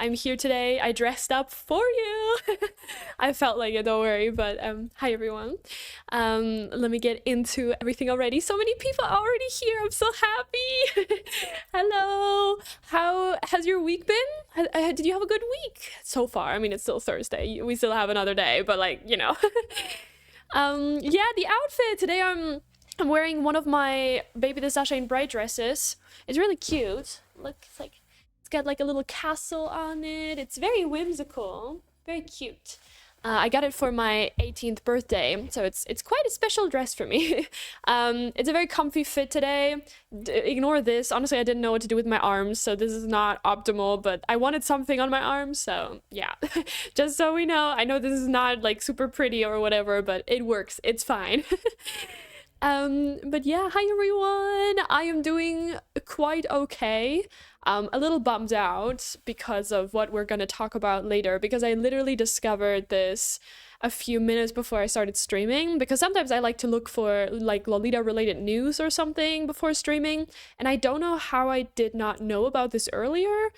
I'm here today. I dressed up for you. I felt like it, don't worry. But hi everyone. Let me get into everything already. So many people are already here. I'm so happy. Hello. How has your week been? Did you have a good week so far? I mean, it's still Thursday. We still have another day, but like, you know. Yeah, the outfit today. I'm wearing one of my Baby the Sasha Bright dresses. It's really cute. Look, it's got like a little castle on it. It's very whimsical, very cute. I got it for my 18th birthday, so it's quite a special dress for me. It's a very comfy fit today. Ignore this. Honestly, I didn't know what to do with my arms, so this is not optimal, but I wanted something on my arms, so yeah. Just so we know, I know this is not like super pretty or whatever, but it works. It's fine. But yeah, hi everyone. I am doing quite okay. A little bummed out because of what we're gonna talk about later, because I literally discovered this a few minutes before I started streaming, because sometimes I like to look for like Lolita related news or something before streaming, and I don't know how I did not know about this earlier.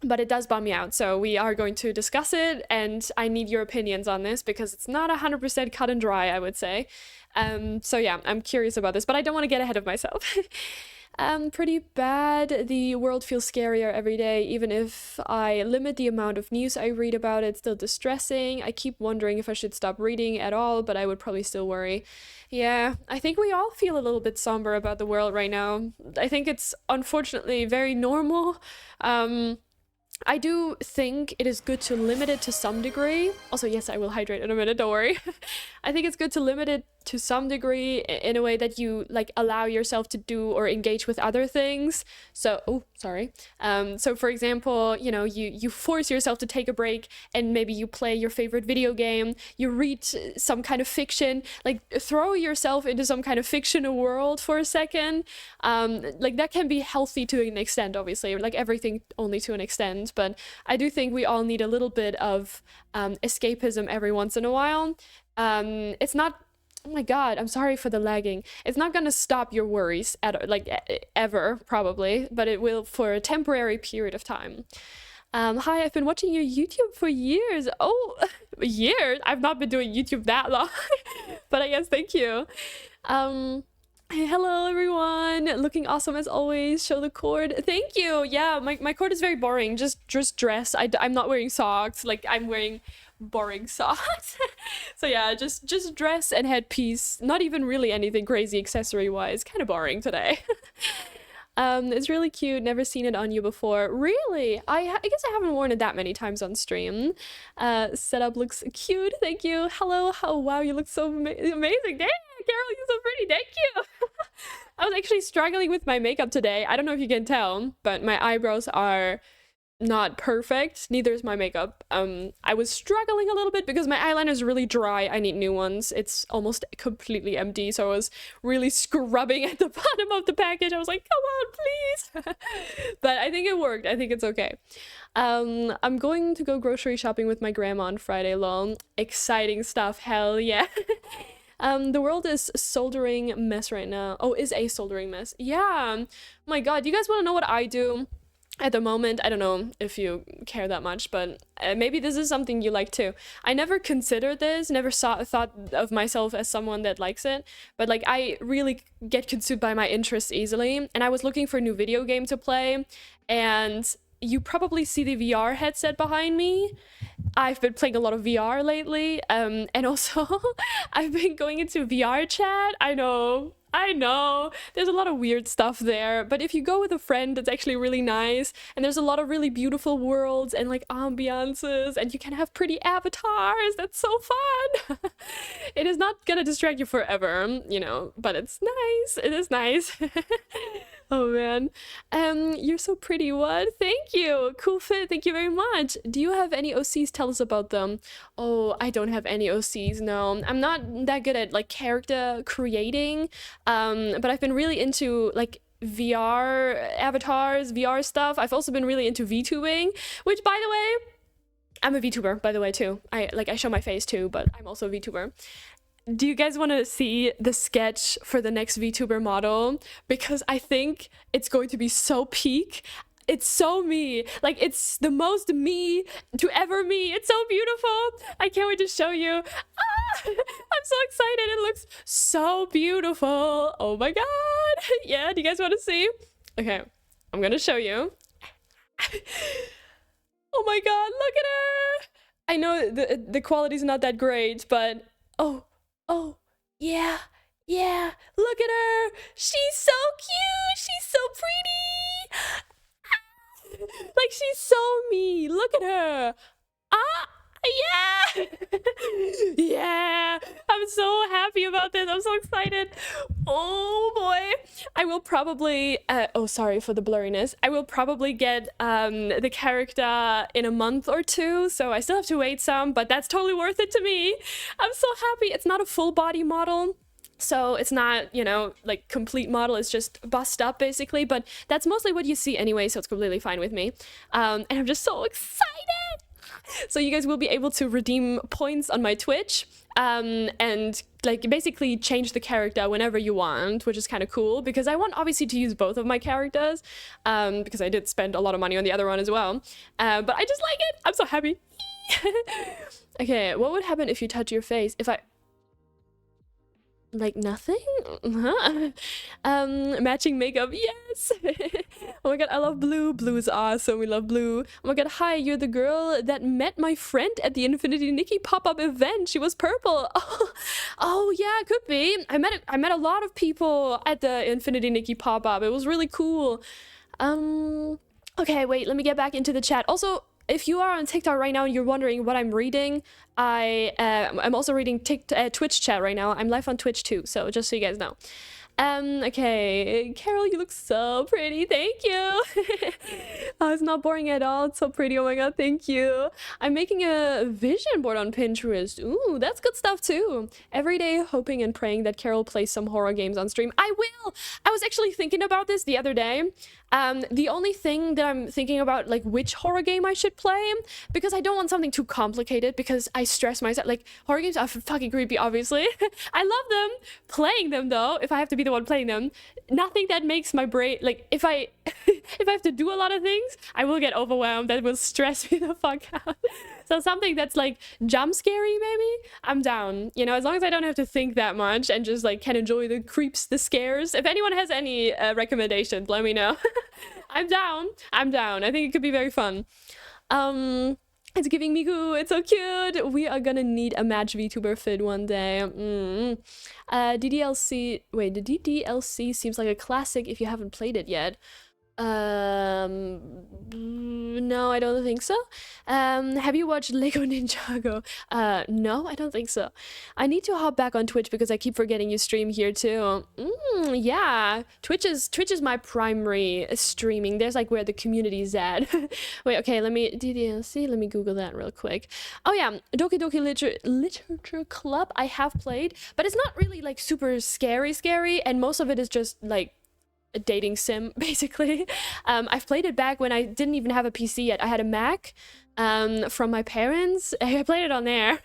But it does bum me out, so we are going to discuss it, and I need your opinions on this because it's not 100% cut and dry, I would say. So yeah, I'm curious about this, but I don't want to get ahead of myself. Pretty bad. The world feels scarier every day. Even if I limit the amount of news I read about it, it's still distressing. I keep wondering if I should stop reading at all, but I would probably still worry. Yeah, I think we all feel a little bit somber about the world right now. I think it's unfortunately very normal. I do think it is good to limit it to some degree. Also, yes, I will hydrate in a minute, don't worry. I think it's good to limit it to some degree in a way that you like allow yourself to do or engage with other things. So, oh, sorry. So for example, you know, you force yourself to take a break and maybe you play your favorite video game, you read some kind of fiction, like throw yourself into some kind of fictional world for a second. Like that can be healthy to an extent, obviously, like everything only to an extent, but I do think we all need a little bit of escapism every once in a while. It's not, oh my god, I'm sorry for the lagging. It's not gonna stop your worries at like ever, probably, but it will for a temporary period of time. Hi, I've been watching your YouTube for years. Oh, years? I've not been doing YouTube that long, but I guess thank you. Hello everyone, looking awesome as always. Show the cord. Thank you. Yeah, my cord is very boring. Just dress. I'm not wearing socks. Like I'm wearing boring socks. So yeah, just dress and headpiece. Not even really anything crazy accessory wise. Kind of boring today. It's really cute. Never seen it on you before. Really? I guess I haven't worn it that many times on stream. Setup looks cute. Thank you. Hello. Oh wow, you look so amazing. Dang, Carol, you're so pretty. Thank you. I was actually struggling with my makeup today. I don't know if you can tell, but my eyebrows are not perfect. Neither is my makeup. I was struggling a little bit because my eyeliner is really dry. I need new ones. It's almost completely empty, so I was really scrubbing at the bottom of the package. I was like, come on, please. But I think it worked. I think it's okay. I'm going to go grocery shopping with my grandma on Friday long. Exciting stuff. Hell yeah. The world is soldering mess right now. Oh, is a soldering mess. Yeah. My god, you guys want to know what I do at the moment? I don't know if you care that much, but maybe this is something you like too. I never considered this, never thought of myself as someone that likes it, but like I really get consumed by my interests easily, and I was looking for a new video game to play, and you probably see the VR headset behind me. I've been playing a lot of VR lately, and also I've been going into VR chat. I know, there's a lot of weird stuff there, but if you go with a friend, it's actually really nice, and there's a lot of really beautiful worlds and like ambiances, and you can have pretty avatars. That's so fun. It is not gonna distract you forever, you know, but it's nice. It is nice. Oh man. You're so pretty. What? Thank you. Cool fit. Thank you very much. Do you have any OCs? Tell us about them. Oh, I don't have any OCs. No, I'm not that good at like character creating. But I've been really into like VR avatars, VR stuff. I've also been really into VTubing, which by the way, I'm a VTuber by the way too. I show my face too, but I'm also a VTuber. Do you guys want to see the sketch for the next VTuber model? Because I think it's going to be so peak. it's so me. Like, it's the most me to ever me. It's so beautiful. I can't wait to show you. Ah, I'm so excited. It looks so beautiful. Oh my god. Yeah, do you guys want to see? Okay, I'm gonna show you. Oh my god, look at her. I know the quality's not that great, but oh, yeah, look at her. She's so cute. She's so pretty. Like, she's so me. Look at her. Ah, yeah. Yeah, I'm so happy about this. I'm so excited. Oh boy. I will probably oh, sorry for the blurriness. I will probably get the character in a month or two, so I still have to wait some, but that's totally worth it to me. I'm so happy. It's not a full body model, so it's not, you know, like complete model. It's just bust up basically, but that's mostly what you see anyway, so it's completely fine with me. And I'm just so excited. So you guys will be able to redeem points on my Twitch, and like basically change the character whenever you want, which is kind of cool because I want obviously to use both of my characters, because I did spend a lot of money on the other one as well, but I just like it. I'm so happy. Okay, what would happen if you touch your face? If I... Like nothing? Huh? Matching makeup, yes. Oh my god, I love blue. Blue is awesome. We love blue. Oh my god, hi, you're the girl that met my friend at the Infinity Nikki pop-up event. She was purple. Oh yeah, could be. I met a lot of people at the Infinity Nikki pop-up. It was really cool. Okay, wait, let me get back into the chat. Also, if you are on TikTok right now and you're wondering what I'm reading, I'm also reading Twitch chat right now. I'm live on Twitch too, so just so you guys know. Okay, Carol, you look so pretty. Thank you. Oh, it's not boring at all. It's so pretty. Oh my god, thank you. I'm making a vision board on Pinterest. Ooh, that's good stuff too. Every day hoping and praying that Carol plays some horror games on stream. I will. I was actually thinking about this the other day. The only thing that I'm thinking about, like, which horror game I should play, because I don't want something too complicated, because I stress myself. Like, horror games are fucking creepy, obviously. I love them. Playing them, though, if I have to be the one playing them, nothing that makes my brain, like, if I if I have to do a lot of things, I will get overwhelmed. That will stress me the fuck out. So something that's like jump scary, maybe, I'm down, you know, as long as I don't have to think that much and just like can enjoy the creeps, the scares. If anyone has any recommendations, let me know. I'm down. I think it could be very fun. It's giving me goo. It's so cute. We are gonna need a match VTuber fit one day. DDLC. Wait, the DDLC seems like a classic if you haven't played it yet. No, I don't think so. Have you watched Lego Ninjago? No, I don't think so. I need to hop back on Twitch because I keep forgetting you stream here too. Yeah, Twitch is my primary streaming. There's like where the community is at. Wait, okay, let me DDLC. Let me Google that real quick. Oh yeah, Doki Doki Literature Club. I have played, but it's not really like super scary, and most of it is just like a dating sim, basically. I've played it back when I didn't even have a PC yet. I had a Mac from my parents. I played it on there.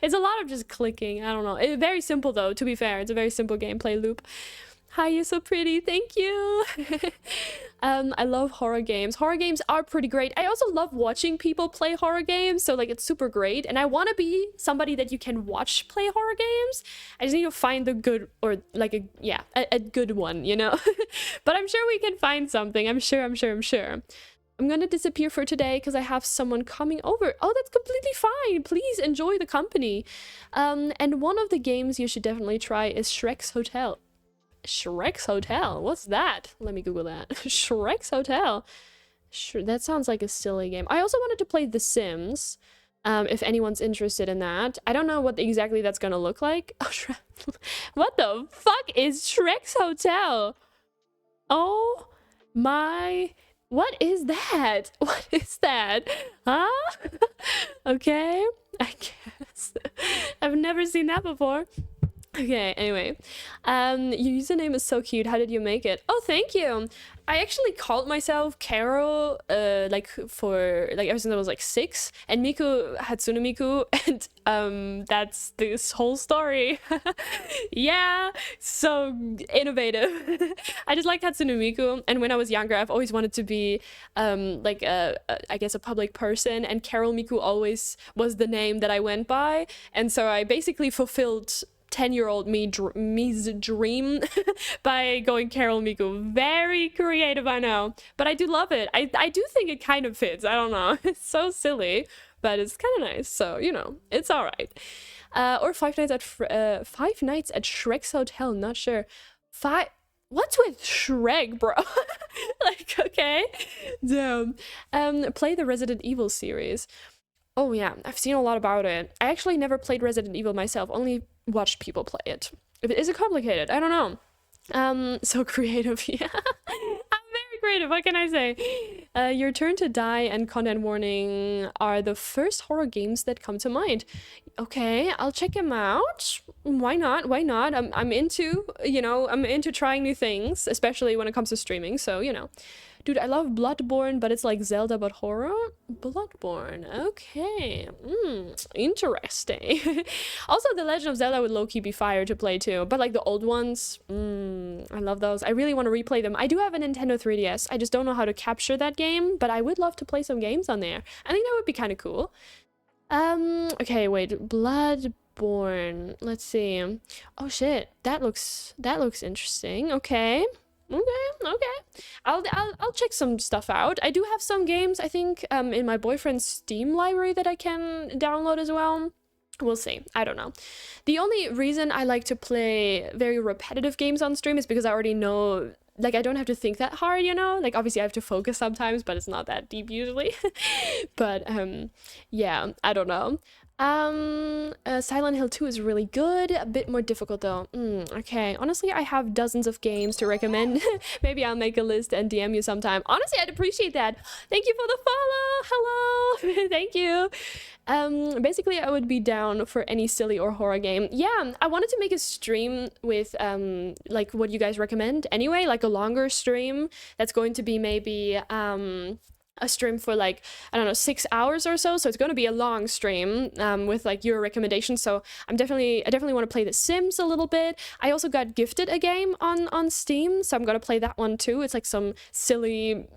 It's a lot of just clicking. I don't know. It's very simple though, to be fair. It's a very simple gameplay loop. Hi, you're so pretty. Thank you. I love horror games. Horror games are pretty great. I also love watching people play horror games, so like it's super great. And I want to be somebody that you can watch play horror games. I just need to find the good, or like a good one, you know. But I'm sure we can find something. I'm sure. I'm gonna disappear for today because I have someone coming over. Oh, that's completely fine. Please enjoy the company. And one of the games you should definitely try is Shrek's Hotel. Shrek's Hotel? What's that? Let me Google that. Shrek's Hotel. Sure, that sounds like a silly game. I also wanted to play The Sims, if anyone's interested in that. I don't know what exactly that's gonna look like. Oh, what the fuck is Shrek's Hotel? Oh my... What is that? What is that? Huh? Okay, I guess. I've never seen that before. Okay, anyway. Your username is so cute. How did you make it? Oh, thank you. I actually called myself Carol, like for like ever since I was like 6, and Miku Hatsune Miku, and that's this whole story. Yeah, so innovative. I just like Hatsune Miku, and when I was younger, I've always wanted to be like I guess a public person, and Carol Miku always was the name that I went by, and so I basically fulfilled 10-year-old me's dream by going Carol Miku. Very creative, I know, but I do love it. I do think it kind of fits. I don't know. It's so silly, but it's kind of nice. So, you know, it's all right. Or Five Nights at Five Nights at Shrek's Hotel. Not sure. What's with Shrek, bro? Like, okay, damn. Play the Resident Evil series. Oh yeah, I've seen a lot about it. I actually never played Resident Evil myself, only watched people play it. Is it complicated? I don't know. So creative, yeah. I'm very creative, what can I say? Your Turn to Die and Content Warning are the first horror games that come to mind. Okay, I'll check them out. Why not? Why not? I'm into, you know, I'm into trying new things, especially when it comes to streaming, so, you know. Dude, I love Bloodborne, but it's like Zelda but horror. Bloodborne, okay. Interesting. Also, The Legend of Zelda would low-key be fire to play too, but like the old ones, I love those. I really want to replay them. I do have a Nintendo 3DS. I just don't know how to capture that game, but I would love to play some games on there. I think that would be kind of cool. Okay, wait, Bloodborne. Let's see. Oh shit, that looks interesting. Okay. Okay. I'll check some stuff out. I do have some games, I think, in my boyfriend's Steam library that I can download as well. We'll see. I don't know. The only reason I like to play very repetitive games on stream is because I already know, like, I don't have to think that hard, you know? Like, obviously I have to focus sometimes, but it's not that deep usually. But, yeah, I don't know. Silent Hill 2 is really good, a bit more difficult though. Okay, honestly, I have dozens of games to recommend. Maybe I'll make a list and DM you sometime. Honestly, I'd appreciate that. Thank you for the follow. Hello. Thank you. Basically, I would be down for any silly or horror game. Yeah, I wanted to make a stream with like what you guys recommend anyway, like a longer stream that's going to be maybe a stream for like, I don't know, 6 hours or so. So it's going to be a long stream with like your recommendations. So I definitely want to play The Sims a little bit. I also got gifted a game on Steam, so I'm going to play that one too. It's like some silly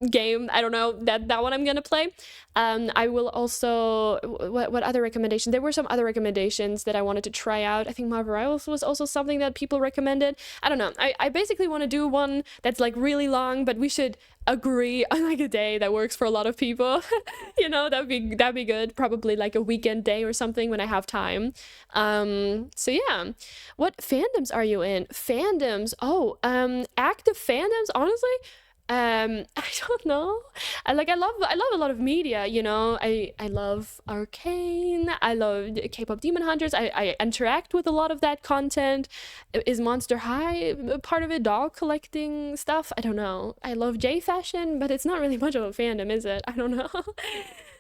game, I don't know, that one I'm gonna play. I will also, what other recommendation? There were some other recommendations that I wanted to try out. I think Marvel Rivals was also something that people recommended. I don't know. I basically want to do one that's like really long, but we should agree on like a day that works for a lot of people. You know, that'd be good. Probably like a weekend day or something when I have time. So yeah. What fandoms are you in? Fandoms. Oh, active fandoms, honestly. I don't know. I love a lot of media, you know. I love Arcane. I love K-pop Demon Hunters. I interact with a lot of that content. Is Monster High part of it? Dog collecting stuff? I don't know. I love J Fashion, but it's not really much of a fandom, is it? I don't know.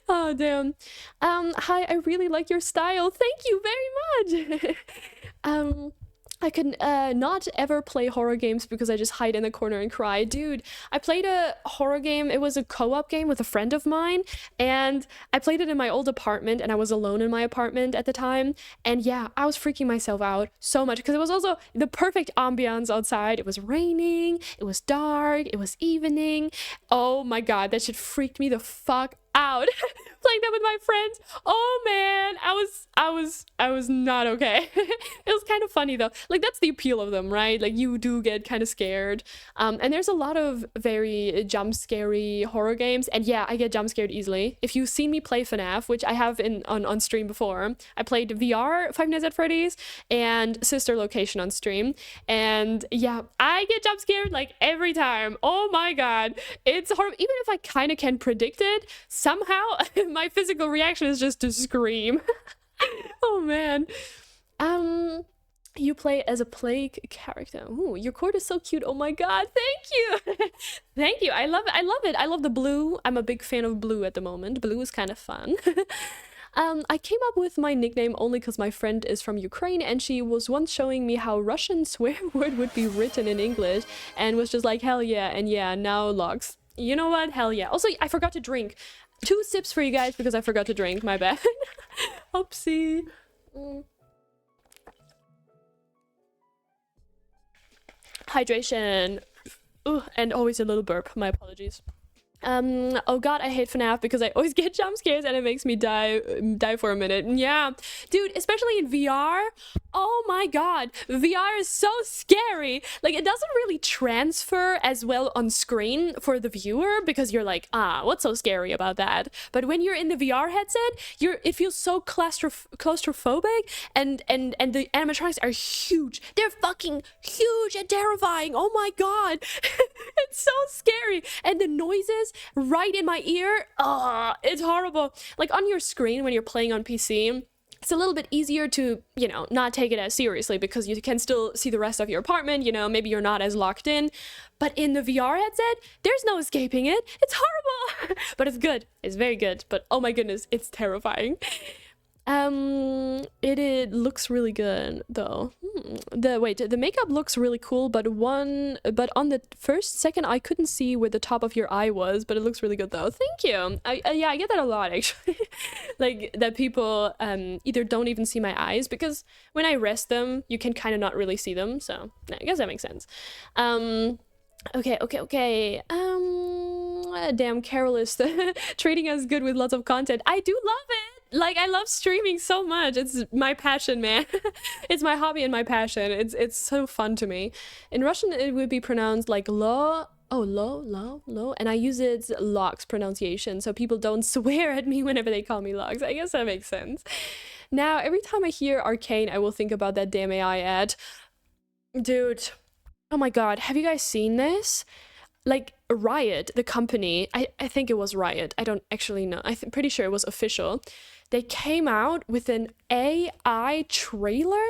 Oh damn. Hi, I really like your style. Thank you very much. I can not ever play horror games because I just hide in the corner and cry. Dude, I played a horror game. It was a co-op game with a friend of mine, and I played it in my old apartment, and I was alone in my apartment at the time. And yeah, I was freaking myself out so much because it was also the perfect ambiance outside. It was raining, it was dark, it was evening. Oh my god, that shit freaked me the fuck out. Playing that with my friends, oh man, I was not okay. It was kind of funny though. Like, that's the appeal of them, right? Like, you do get kind of scared, and there's a lot of very jump scary horror games, and yeah, I get jump scared easily. If you've seen me play FNAF, which I have on stream before, I played VR Five Nights at Freddy's and Sister Location on stream, and yeah, I get jump scared like every time. Oh my god, it's horrible. Even if I kind of can predict it, somehow my physical reaction is just to scream. Oh man. You play as a plague character. Ooh, your cord is so cute. Oh my god, thank you. Thank you. I love it. I love the blue. I'm a big fan of blue at the moment. Blue is kind of fun. I came up with my nickname only because my friend is from Ukraine and she was once showing me how Russian swear word would be written in English and was just like, hell yeah, and yeah, now logs. You know what? Hell yeah. Also, I forgot to drink. 2 sips for you guys because I forgot to drink. My bad. Oopsie. Hydration. Ooh, and always a little burp. My apologies. Oh god, I hate FNAF because I always get jump scares and it makes me die for a minute. Yeah, dude, especially in VR. Oh my god, VR is so scary. Like, it doesn't really transfer as well on screen for the viewer because you're like, what's so scary about that? But when you're in the VR headset, it feels so claustrophobic, and the animatronics are huge. They're fucking huge and terrifying. Oh my god. It's so scary. And the noises right in my ear, it's horrible. Like, on your screen when you're playing on PC, it's a little bit easier to, you know, not take it as seriously because you can still see the rest of your apartment, you know, maybe you're not as locked in. But in the VR headset, there's no escaping it. It's horrible. But it's good. It's very good. But oh my goodness, it's terrifying. It looks really good though. The makeup looks really cool, but on the first second I couldn't see where the top of your eye was, but it looks really good though. Thank you. Yeah, I get that a lot actually. Like, that people either don't even see my eyes because when I rest them, you can kind of not really see them. So I guess that makes sense. Okay. Damn, Carol is treating us good with lots of content. I do love it. Like, I love streaming so much. It's my passion, man. It's my hobby and my passion. It's so fun to me. In Russian, it would be pronounced like lo. Oh, lo. And I use its logs pronunciation, so people don't swear at me whenever they call me logs. I guess that makes sense. Now, every time I hear Arcane, I will think about that damn AI ad. Dude. Oh my god. Have you guys seen this? Like, Riot, the company, I think it was Riot, I don't actually know, pretty sure it was official. They came out with an AI trailer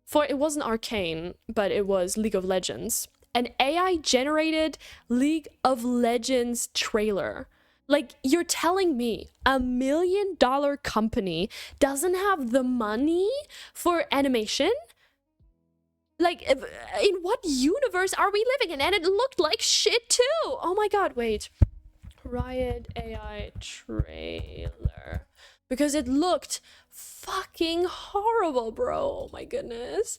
for, it wasn't Arcane, but it was League of Legends. An AI generated League of Legends trailer. Like, you're telling me a $1 million company doesn't have the money for animation? Like, in what universe are we living in? And it looked like shit too. Oh my god, wait. Riot AI trailer. Because it looked fucking horrible, bro. Oh my goodness.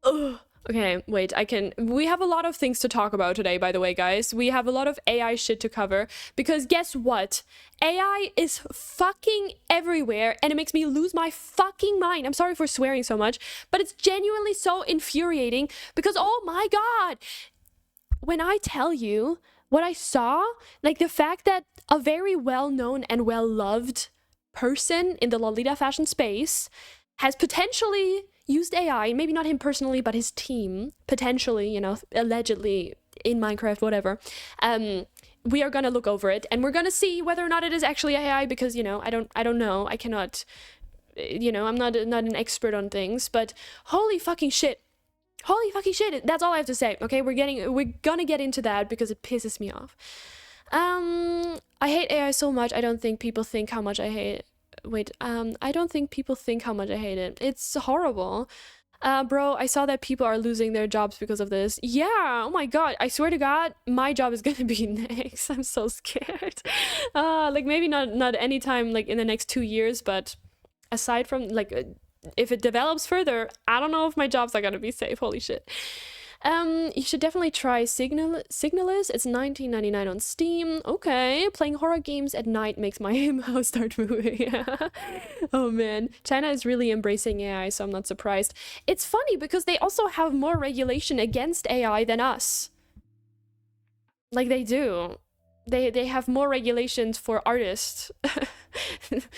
Ugh. Okay, wait, we have a lot of things to talk about today, by the way, guys. We have a lot of AI shit to cover, because guess what? AI is fucking everywhere, and it makes me lose my fucking mind. I'm sorry for swearing so much, but it's genuinely so infuriating, because oh my god! When I tell you what I saw, like the fact that a very well-known and well-loved person in the Lolita fashion space has potentially used AI, maybe not him personally, but his team, potentially, you know, allegedly in Minecraft, whatever. We are gonna look over it, and we're gonna see whether or not it is actually AI, because, you know, I don't know, I cannot, you know, I'm not an expert on things, but holy fucking shit, that's all I have to say. Okay, we're gonna get into that because it pisses me off. I hate AI so much. I don't think people think how much I hate it. I don't think people think how much I hate it. It's horrible. Bro, I saw that people are losing their jobs because of this. Yeah, oh my god, I swear to god, my job is gonna be next. I'm so scared. Like, maybe not anytime, like, in the next 2 years, but aside from, like, if it develops further, I don't know if my jobs are gonna be safe. Holy shit. You should definitely try Signalis. It's $19.99 on Steam. Okay, playing horror games at night makes my mouse start moving. Oh man, China is really embracing AI, so I'm not surprised. It's funny because they also have more regulation against AI than us. Like, they do. They have more regulations for artists.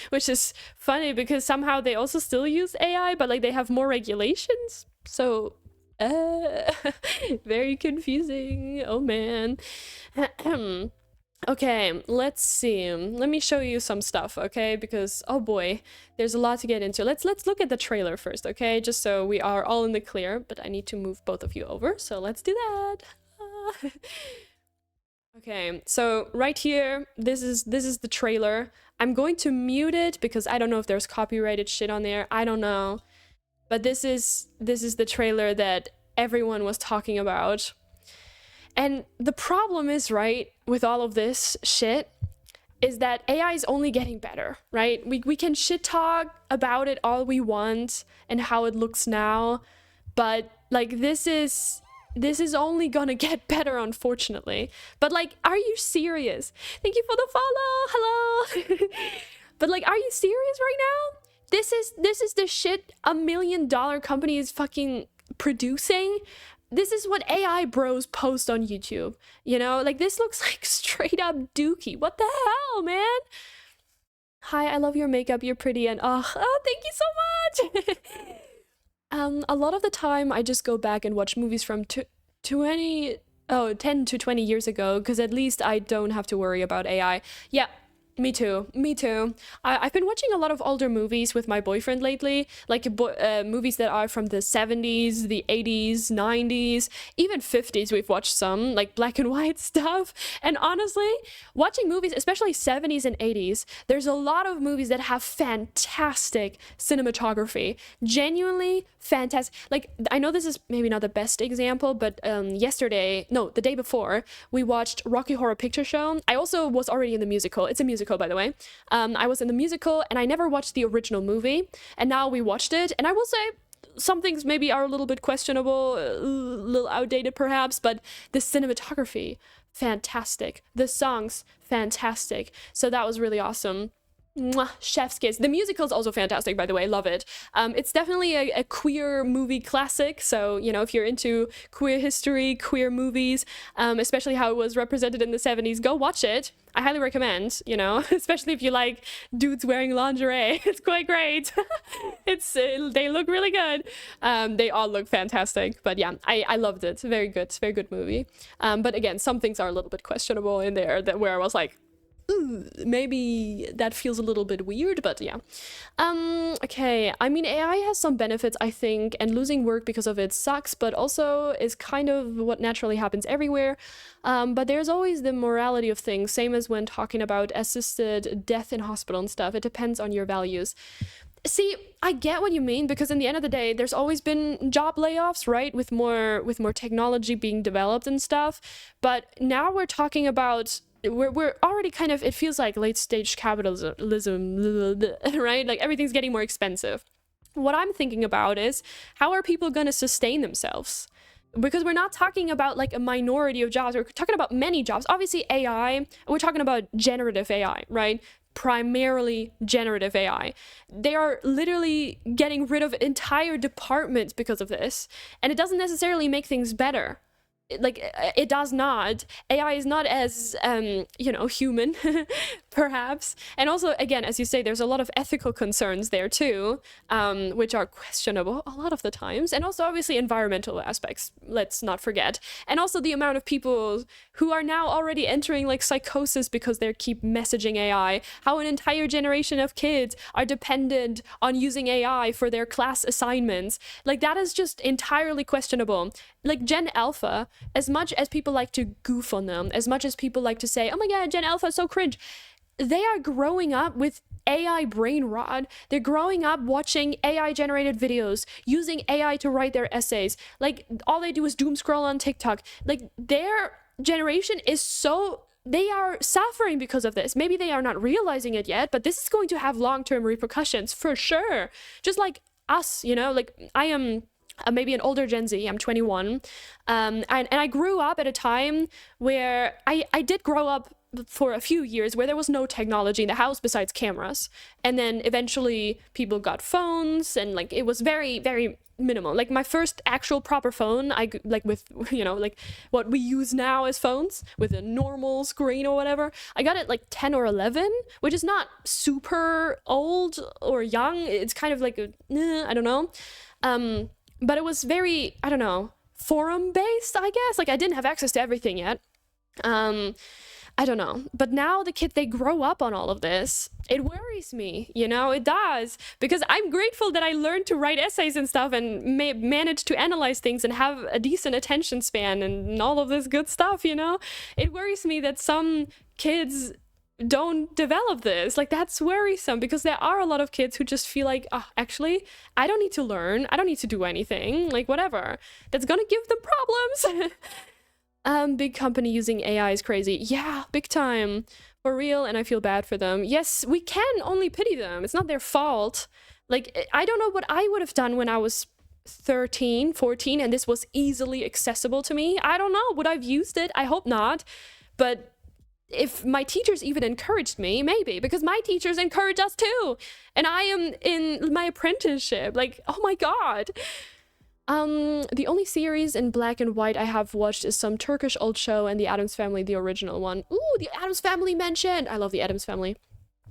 Which is funny because somehow they also still use AI, but like they have more regulations. So very confusing. Oh man. Okay, let's see. Let me show you some stuff, okay? Because oh boy, there's a lot to get into. Let's look at the trailer first, okay? Just so we are all in the clear, but I need to move both of you over, so let's do that. Okay, so right here, this is the trailer. I'm going to mute it because I don't know if there's copyrighted shit on there. I don't know. But this is the trailer that everyone was talking about. And the problem is, right, with all of this shit, is that AI is only getting better, right? We can shit talk about it all we want and how it looks now, but like this is only gonna get better, unfortunately. But like, are you serious? Thank you for the follow. Hello. But like, are you serious right now? This is the shit $1 million company is fucking producing. This is what AI bros post on YouTube. You know, like this looks like straight up dookie. What the hell, man? Hi, I love your makeup. You're pretty, and thank you so much. A lot of the time I just go back and watch movies from 10 to 20 years ago, because at least I don't have to worry about AI. Yeah, me too. Me too. I've been watching a lot of older movies with my boyfriend lately, like movies that are from the 70s, the 80s, 90s, even 50s. We've watched some, like black and white stuff. And honestly, watching movies, especially 70s and 80s, there's a lot of movies that have fantastic cinematography. Genuinely fantastic. Like, I know this is maybe not the best example, but the day before, we watched Rocky Horror Picture Show. I also was already in the musical. It's a musical, by the way. I was in the musical and I never watched the original movie, and now we watched it, and I will say some things maybe are a little bit questionable, a little outdated perhaps, but the cinematography, fantastic. The songs, fantastic. So that was really awesome. Mwah, chef's kiss. The musical's also fantastic, by the way. Love it. It's definitely a queer movie classic. So, you know, if you're into queer history, queer movies, especially how it was represented in the 70s, go watch it. I highly recommend, you know, especially if you like dudes wearing lingerie. It's quite great. They look really good. They all look fantastic. But yeah, I loved it. Very good. Very good movie. But again, some things are a little bit questionable in there where I was like, ooh, maybe that feels a little bit weird, but yeah. Okay, I mean, AI has some benefits, I think, and losing work because of it sucks, but also is kind of what naturally happens everywhere. But there's always the morality of things, same as when talking about assisted death in hospital and stuff. It depends on your values. See, I get what you mean, because in the end of the day, there's always been job layoffs, right? With more technology being developed and stuff. But now we're talking about we're already kind of, it feels like late stage capitalism, right? Like everything's getting more expensive. What I'm thinking about is, how are people going to sustain themselves? Because we're not talking about like a minority of jobs, we're talking about many jobs. Obviously AI, we're talking about generative AI, right? Primarily generative AI. They are literally getting rid of entire departments because of this, and it doesn't necessarily make things better. Like, it does not. AI is not as human perhaps. And also, again, as you say, there's a lot of ethical concerns there too, which are questionable a lot of the times. And also obviously environmental aspects, let's not forget. And also the amount of people who are now already entering like psychosis because they keep messaging AI, how an entire generation of kids are dependent on using AI for their class assignments. Like, that is just entirely questionable. Like Gen Alpha, as much as people like to goof on them, as much as people like to say, oh my god, Gen Alpha is so cringe, they are growing up with AI brain rot. They're growing up watching AI generated videos, using AI to write their essays. Like, all they do is doom scroll on TikTok. Like, their generation is so, they are suffering because of this. Maybe they are not realizing it yet, but this is going to have long-term repercussions for sure. Just like us, you know, like I am maybe an older Gen Z. I'm 21. And I grew up at a time where I did grow up for a few years where there was no technology in the house besides cameras. And then eventually people got phones, and like it was very, very minimal. Like my first actual proper phone, like with, you know, like what we use now as phones with a normal screen or whatever, I got it like 10 or 11, which is not super old or young. It's kind of like I don't know. But it was very, I don't know, forum based, I guess. Like, I didn't have access to everything yet. I don't know. But now the kids, they grow up on all of this. It worries me, you know, it does. Because I'm grateful that I learned to write essays and stuff and manage to analyze things and have a decent attention span and all of this good stuff, you know? It worries me that some kids don't develop this. Like, that's worrisome, because there are a lot of kids who just feel like, oh, actually, I don't need to learn. I don't need to do anything. Like, whatever. That's gonna give them problems. Big company using AI is crazy. Yeah, big time. For real, and I feel bad for them. Yes, we can only pity them. It's not their fault. Like, I don't know what I would have done when I was 13, 14, and this was easily accessible to me. I don't know. Would I have used it? I hope not. But if my teachers even encouraged me, maybe, because my teachers encourage us too. And I am in my apprenticeship. Like, oh my God. The only series in black and white I have watched is some Turkish old show and The Addams Family, the original one. Ooh, The Addams Family mentioned! I love The Addams Family.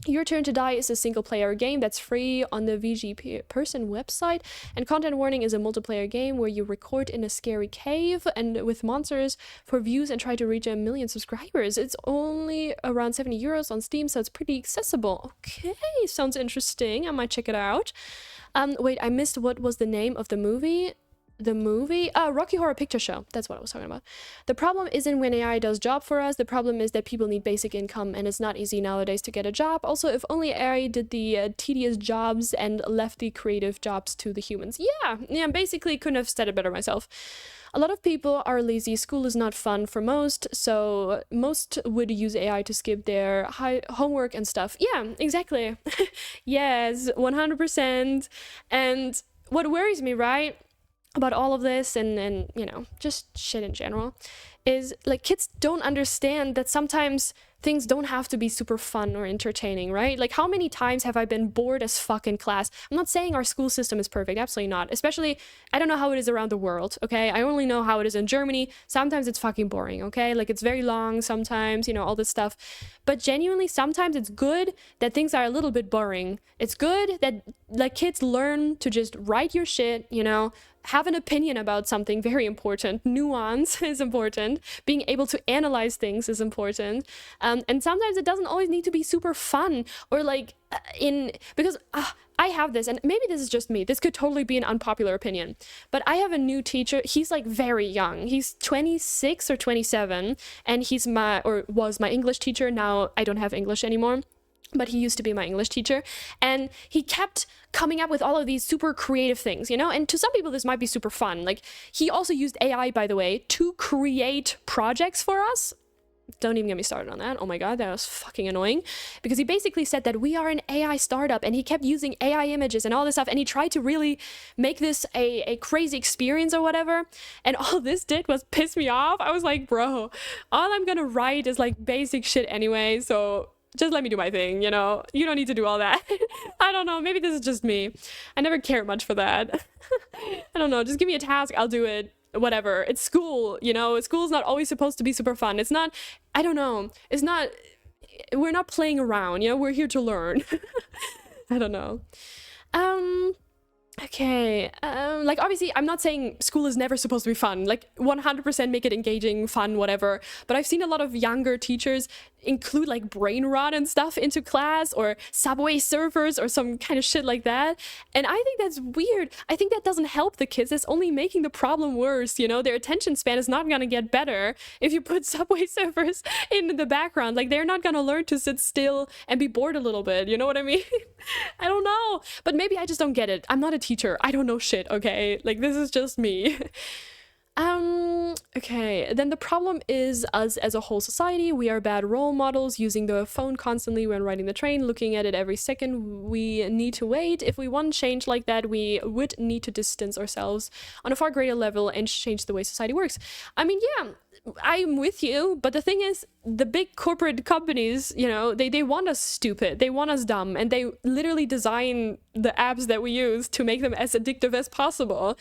Your Turn to Die is a single-player game that's free on the VG Person website, and Content Warning is a multiplayer game where you record in a scary cave and with monsters for views and try to reach 1 million subscribers. It's only around 70 euros on Steam, so it's pretty accessible. Okay, sounds interesting. I might check it out. Wait, I missed what was the name of the movie. Rocky Horror Picture Show. That's what I was talking about. The problem isn't when AI does job for us. The problem is that people need basic income, and it's not easy nowadays to get a job. Also, if only AI did the tedious jobs and left the creative jobs to the humans. Yeah, basically couldn't have said it better myself. A lot of people are lazy. School is not fun for most, so most would use AI to skip their homework and stuff. Yeah, exactly. Yes, 100%. And what worries me, right, about all of this and you know, just shit in general, is like, kids don't understand that sometimes things don't have to be super fun or entertaining, right? Like, how many times have I been bored as fuck in class? I'm not saying our school system is perfect, absolutely not. Especially, I don't know how it is around the world, okay? I only know how it is in Germany. Sometimes it's fucking boring, okay? Like, it's very long sometimes, you know, all this stuff. But genuinely, sometimes it's good that things are a little bit boring. It's good that, like, kids learn to just write your shit, you know, have an opinion about something, very important. Nuance is important. Being able to analyze things is important. And sometimes it doesn't always need to be super fun or like because I have this, and maybe this is just me. This could totally be an unpopular opinion, but I have a new teacher. He's like very young. He's 26 or 27, and he's was my English teacher. Now I don't have English anymore, but he used to be my English teacher, and he kept coming up with all of these super creative things, you know? And to some people, this might be super fun. Like, he also used AI, by the way, to create projects for us. Don't even get me started on that. Oh my God, that was fucking annoying. Because he basically said that we are an AI startup, and he kept using AI images and all this stuff, and he tried to really make this a crazy experience or whatever. And all this did was piss me off. I was like, bro, all I'm gonna write is like basic shit anyway, so just let me do my thing, you know? You don't need to do all that. I don't know, maybe this is just me. I never cared much for that. I don't know, just give me a task, I'll do it. Whatever. It's school, you know? School's not always supposed to be super fun. It's not, I don't know. It's not, we're not playing around, you know? We're here to learn. I don't know. Okay, like, obviously, I'm not saying school is never supposed to be fun. Like, 100% make it engaging, fun, whatever. But I've seen a lot of younger teachers include, like, brain rot and stuff into class, or Subway Surfers, or some kind of shit like that. And I think that's weird. I think that doesn't help the kids. It's only making the problem worse, you know? Their attention span is not gonna get better if you put Subway Surfers in the background. Like, they're not gonna learn to sit still and be bored a little bit, you know what I mean? I don't know. But maybe I just don't get it. I'm not a teacher. I don't know shit, okay? Like, this is just me. Okay, then the problem is us as a whole society. We are bad role models, using the phone constantly when riding the train, looking at it every second. We need to wait. If we want change like that, we would need to distance ourselves on a far greater level and change the way society works. I mean, yeah, I'm with you, but the thing is, the big corporate companies, you know, they want us stupid, they want us dumb, and they literally design the apps that we use to make them as addictive as possible.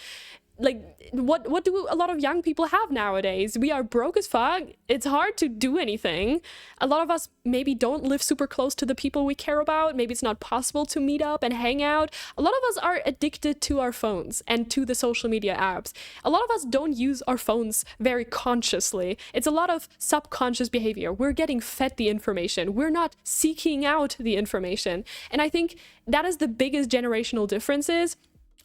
like what do a lot of young people have nowadays? We are broke as fuck. It's hard to do anything. A lot of us maybe don't live super close to the people we care about. Maybe it's not possible to meet up and hang out. A lot of us are addicted to our phones and to the social media apps. A lot of us don't use our phones very consciously. It's a lot of subconscious behavior. We're getting fed the information. We're not seeking out the information. And I think that is the biggest generational difference. Is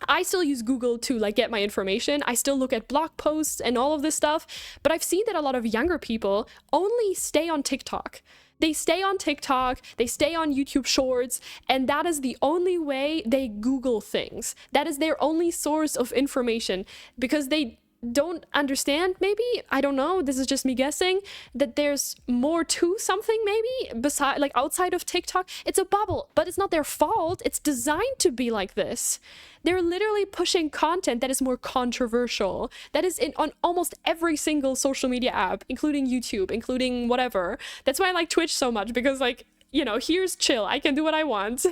I still use Google to like get my information. I still look at blog posts and all of this stuff, but I've seen that a lot of younger people only stay on TikTok. They stay on TikTok, they stay on YouTube Shorts, and that is the only way they Google things. That is their only source of information, because they don't understand, maybe, I don't know, this is just me guessing, that there's more to something maybe beside, like outside of TikTok. It's a bubble, but it's not their fault. It's designed to be like this. They're literally pushing content that is more controversial, that is on almost every single social media app, including YouTube, including whatever. That's why I like Twitch so much, because like, you know, here's chill, I can do what I want.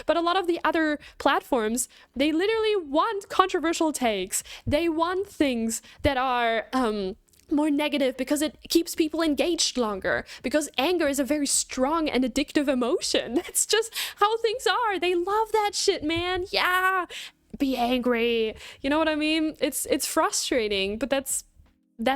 But a lot of the other platforms, they literally want controversial takes. They want things that are more negative, because it keeps people engaged longer, because anger is a very strong and addictive emotion. That's just how things are. They love that shit, man. Yeah, be angry. You know what I mean? It's frustrating, but that's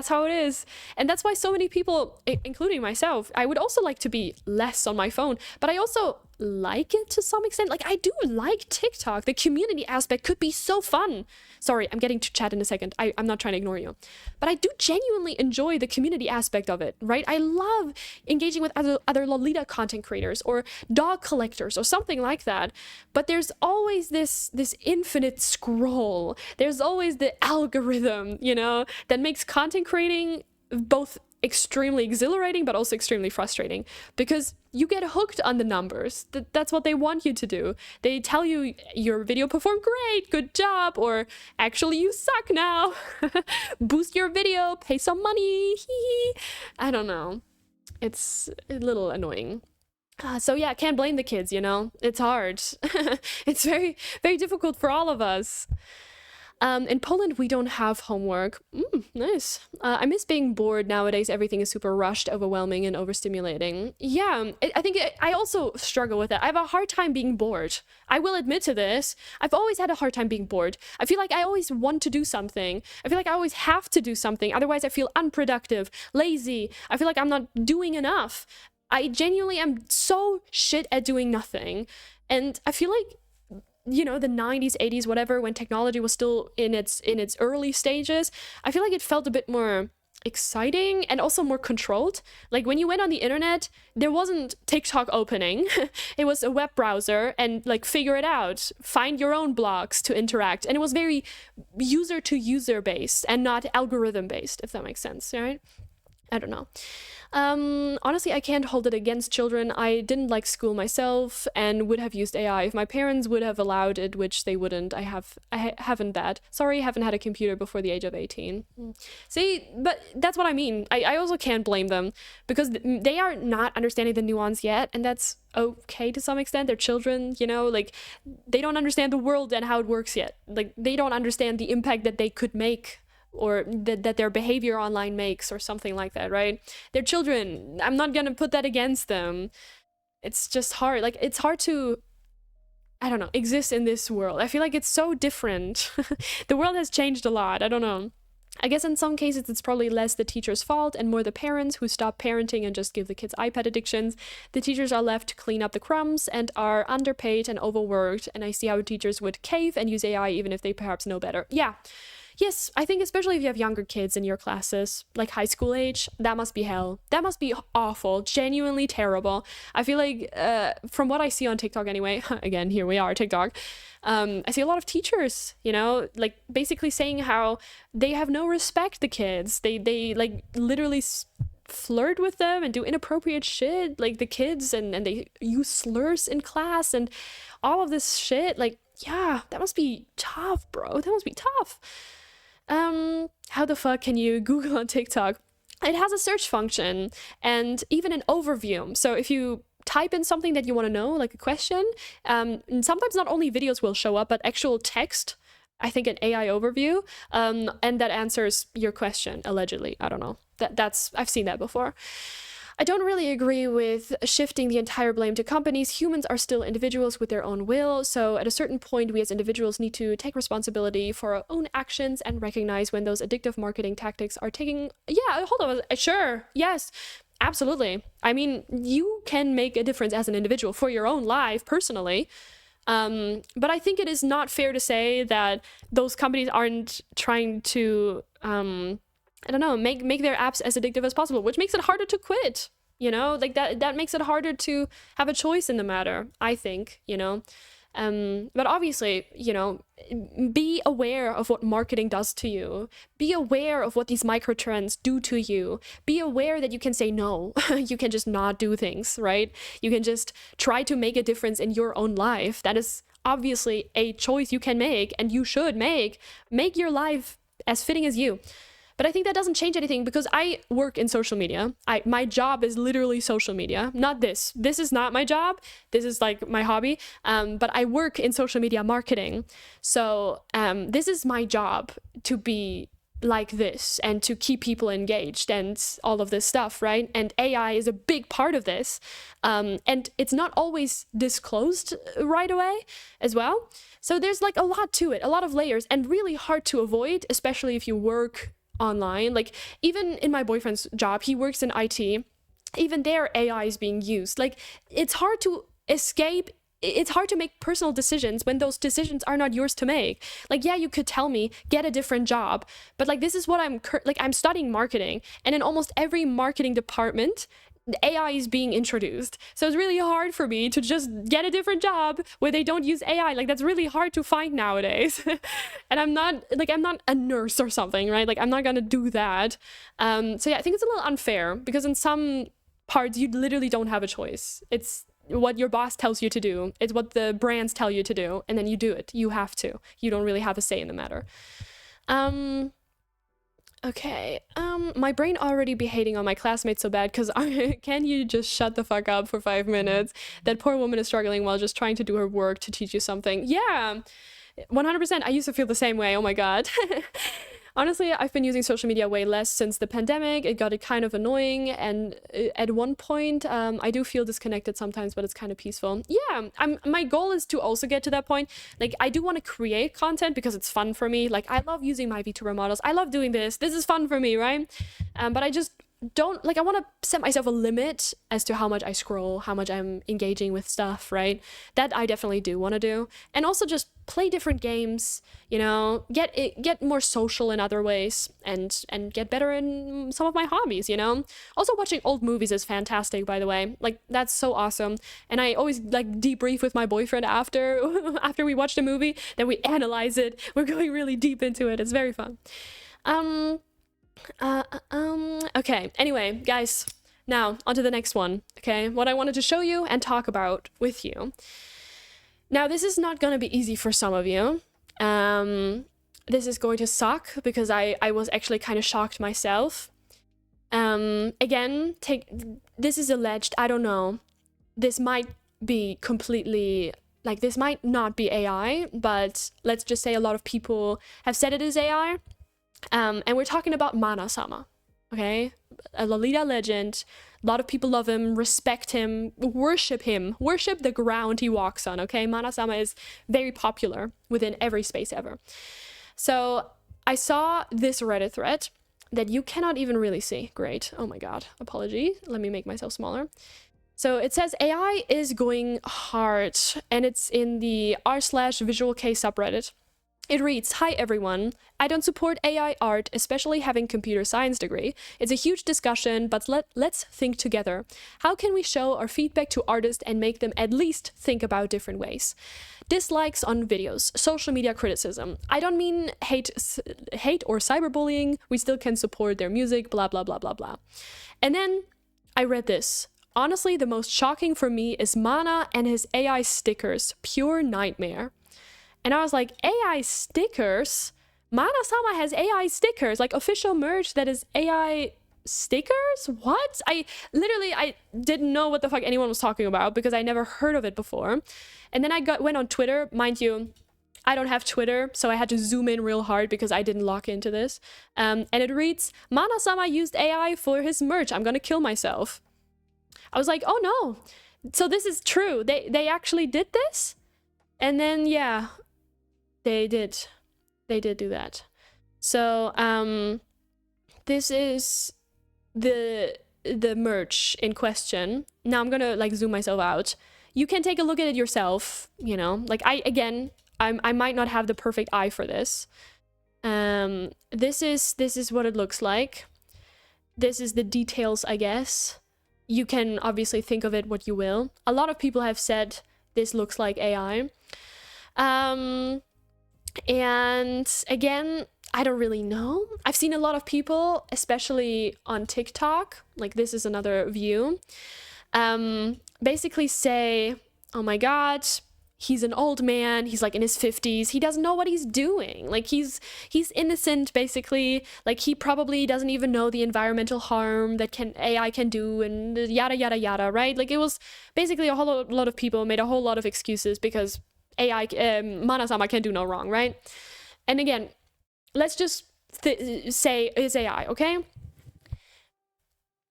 how it is. And that's why so many people, including myself, I would also like to be less on my phone, but I also like it to some extent. Like, I do like TikTok. The community aspect could be so fun. Sorry, I'm getting to chat in a second. I'm not trying to ignore you. But I do genuinely enjoy the community aspect of it, right? I love engaging with other Lolita content creators or dog collectors or something like that. But there's always this infinite scroll. There's always the algorithm, you know, that makes content creating both extremely exhilarating but also extremely frustrating, because you get hooked on the numbers. That's what they want you to do. They tell you your video performed great, good job, or actually you suck now. Boost your video, pay some money. I don't know. It's a little annoying. So yeah, can't blame the kids, you know? It's hard. It's very, very difficult for all of us. In Poland, we don't have homework. Nice. I miss being bored. Nowadays, everything is super rushed, overwhelming, and overstimulating. Yeah, I think I also struggle with that. I have a hard time being bored. I will admit to this. I've always had a hard time being bored. I feel like I always want to do something. I feel like I always have to do something. Otherwise, I feel unproductive, lazy. I feel like I'm not doing enough. I genuinely am so shit at doing nothing. And I feel like, you know, the 90s, 80s, whatever, when technology was still in its early stages, I feel like it felt a bit more exciting and also more controlled. Like, when you went on the internet, there wasn't TikTok opening. It was a web browser, and like, figure it out, find your own blogs to interact. And it was very user to user based and not algorithm based, if that makes sense, right? I don't know. Honestly, I can't hold it against children. I didn't like school myself and would have used AI if my parents would have allowed it, which they wouldn't. I haven't that. Sorry, haven't had a computer before the age of 18. See, but that's what I mean. I also can't blame them, because they are not understanding the nuance yet, and that's okay to some extent. They're children, you know, like, they don't understand the world and how it works yet. Like, they don't understand the impact that they could make, or that their behavior online makes, or something like that, right? They're children. I'm not gonna put that against them. It's just hard. Like, it's hard to, I don't know, exist in this world. I feel like it's so different. The world has changed a lot. I don't know. I guess in some cases it's probably less the teacher's fault and more the parents who stop parenting and just give the kids iPad addictions. The teachers are left to clean up the crumbs and are underpaid and overworked, and I see how teachers would cave and use AI even if they perhaps know better. Yeah. Yes, I think especially if you have younger kids in your classes, like high school age, that must be hell. That must be awful, genuinely terrible. I feel like, from what I see on TikTok anyway, again, here we are, TikTok, I see a lot of teachers, you know, like, basically saying how they have no respect to kids. They like, literally flirt with them and do inappropriate shit, like, the kids, and they use slurs in class and all of this shit. Like, yeah, that must be tough, bro. That must be tough. How the fuck can you Google on TikTok? It has a search function and even an overview. So if you type in something that you want to know, like a question, and sometimes not only videos will show up, but actual text I think, an AI overview, and that answers your question, allegedly. I don't know. I've seen that before. I don't really agree with shifting the entire blame to companies. Humans are still individuals with their own will, so at a certain point, we as individuals need to take responsibility for our own actions and recognize when those addictive marketing tactics are taking... Yeah, hold on. Sure. Yes. Absolutely. I mean, you can make a difference as an individual for your own life, personally. But I think it is not fair to say that those companies aren't trying to... I don't know, make their apps as addictive as possible, which makes it harder to quit, you know? Like, that makes it harder to have a choice in the matter, I think, you know? But obviously, you know, be aware of what marketing does to you. Be aware of what these microtrends do to you. Be aware that you can say no. You can just not do things, right? You can just try to make a difference in your own life. That is obviously a choice you can make, and you should make. Make your life as fitting as you. But I think that doesn't change anything, because I work in social media. My job is literally social media, not this. This is not my job. This is like my hobby. But I work in social media marketing. So this is my job, to be like this and to keep people engaged and all of this stuff, right? And AI is a big part of this. And it's not always disclosed right away as well. So there's like a lot to it, a lot of layers, and really hard to avoid, especially if you work online. Like, even in my boyfriend's job, he works in IT, even there AI is being used. Like, it's hard to escape. It's hard to make personal decisions when those decisions are not yours to make. Like, yeah, you could tell me, get a different job, but like, this is what I'm studying marketing, and in almost every marketing department, AI is being introduced. So it's really hard for me to just get a different job where they don't use AI. Like, that's really hard to find nowadays. And I'm not a nurse or something, right? Like, I'm not gonna do that. So yeah, I think it's a little unfair, because in some parts you literally don't have a choice. It's what your boss tells you to do. It's what the brands tell you to do, and then you do it. You have to. You don't really have a say in the matter. Okay, my brain already be hating on my classmates so bad, because can you just shut the fuck up for 5 minutes? That poor woman is struggling while just trying to do her work to teach you something. Yeah, 100%. I used to feel the same way. Oh my god. Honestly, I've been using social media way less since the pandemic. It got kind of annoying, and at one point, I do feel disconnected sometimes, but it's kind of peaceful. Yeah, my goal is to also get to that point. Like, I do want to create content because it's fun for me. Like, I love using my VTuber models. I love doing this. This is fun for me, right? But I just don't, like, I want to set myself a limit as to how much I scroll, how much I'm engaging with stuff, right? That I definitely do want to do. And also just play different games, you know, get more social in other ways, and get better in some of my hobbies, you know? Also, watching old movies is fantastic, by the way. Like, that's so awesome. And I always like debrief with my boyfriend after we watched a movie, then we analyze it. We're going really deep into it. It's very fun. Okay, anyway, guys, now on to the next one. Okay, what I wanted to show you and talk about with you. Now, this is not gonna be easy for some of you. This is going to suck, because I was actually kind of shocked myself. Again, this is alleged. I don't know. This might be completely, like, this might not be AI, but let's just say a lot of people have said it is AI. And we're talking about Mana-sama, okay? A Lolita legend. A lot of people love him, respect him, worship the ground he walks on, okay? Mana-sama is very popular within every space ever. So I saw this Reddit thread that you cannot even really see. Great. Oh my god. Apology. Let me make myself smaller. So it says AI is going hard, and it's in the r/visualk subreddit. It reads, "Hi everyone. I don't support AI art, especially having computer science degree. It's a huge discussion, but let's think together. How can we show our feedback to artists and make them at least think about different ways? Dislikes on videos, social media criticism. I don't mean hate or cyberbullying. We still can support their music, blah, blah, blah, blah, blah." And then I read this. "Honestly, the most shocking for me is Mana and his AI stickers. Pure nightmare." And I was like, AI stickers? Mana-sama has AI stickers, like official merch that is AI stickers? What? I didn't know what the fuck anyone was talking about, because I never heard of it before. And then I went on Twitter, mind you, I don't have Twitter, so I had to zoom in real hard because I didn't lock into this. And it reads, Mana-sama used AI for his merch. I'm gonna kill myself. I was like, oh no. So this is true. They actually did this? And then, yeah, they did. They did do that. So, this is the merch in question. Now I'm gonna like zoom myself out. You can take a look at it yourself, you know, like I might not have the perfect eye for this. This is what it looks like. This is the details, I guess. You can obviously think of it what you will. A lot of people have said this looks like AI. And again, I don't really know. I've seen a lot of people, especially on TikTok, like this is another view, basically say, oh my God, he's an old man, he's like in his 50s, he doesn't know what he's doing. Like he's innocent, basically. Like he probably doesn't even know the environmental harm that AI can do and yada, yada, yada, right? Like it was basically a whole lot of people made a whole lot of excuses because AI, Mana-sama can do no wrong, right? And again, let's just say it's AI, okay?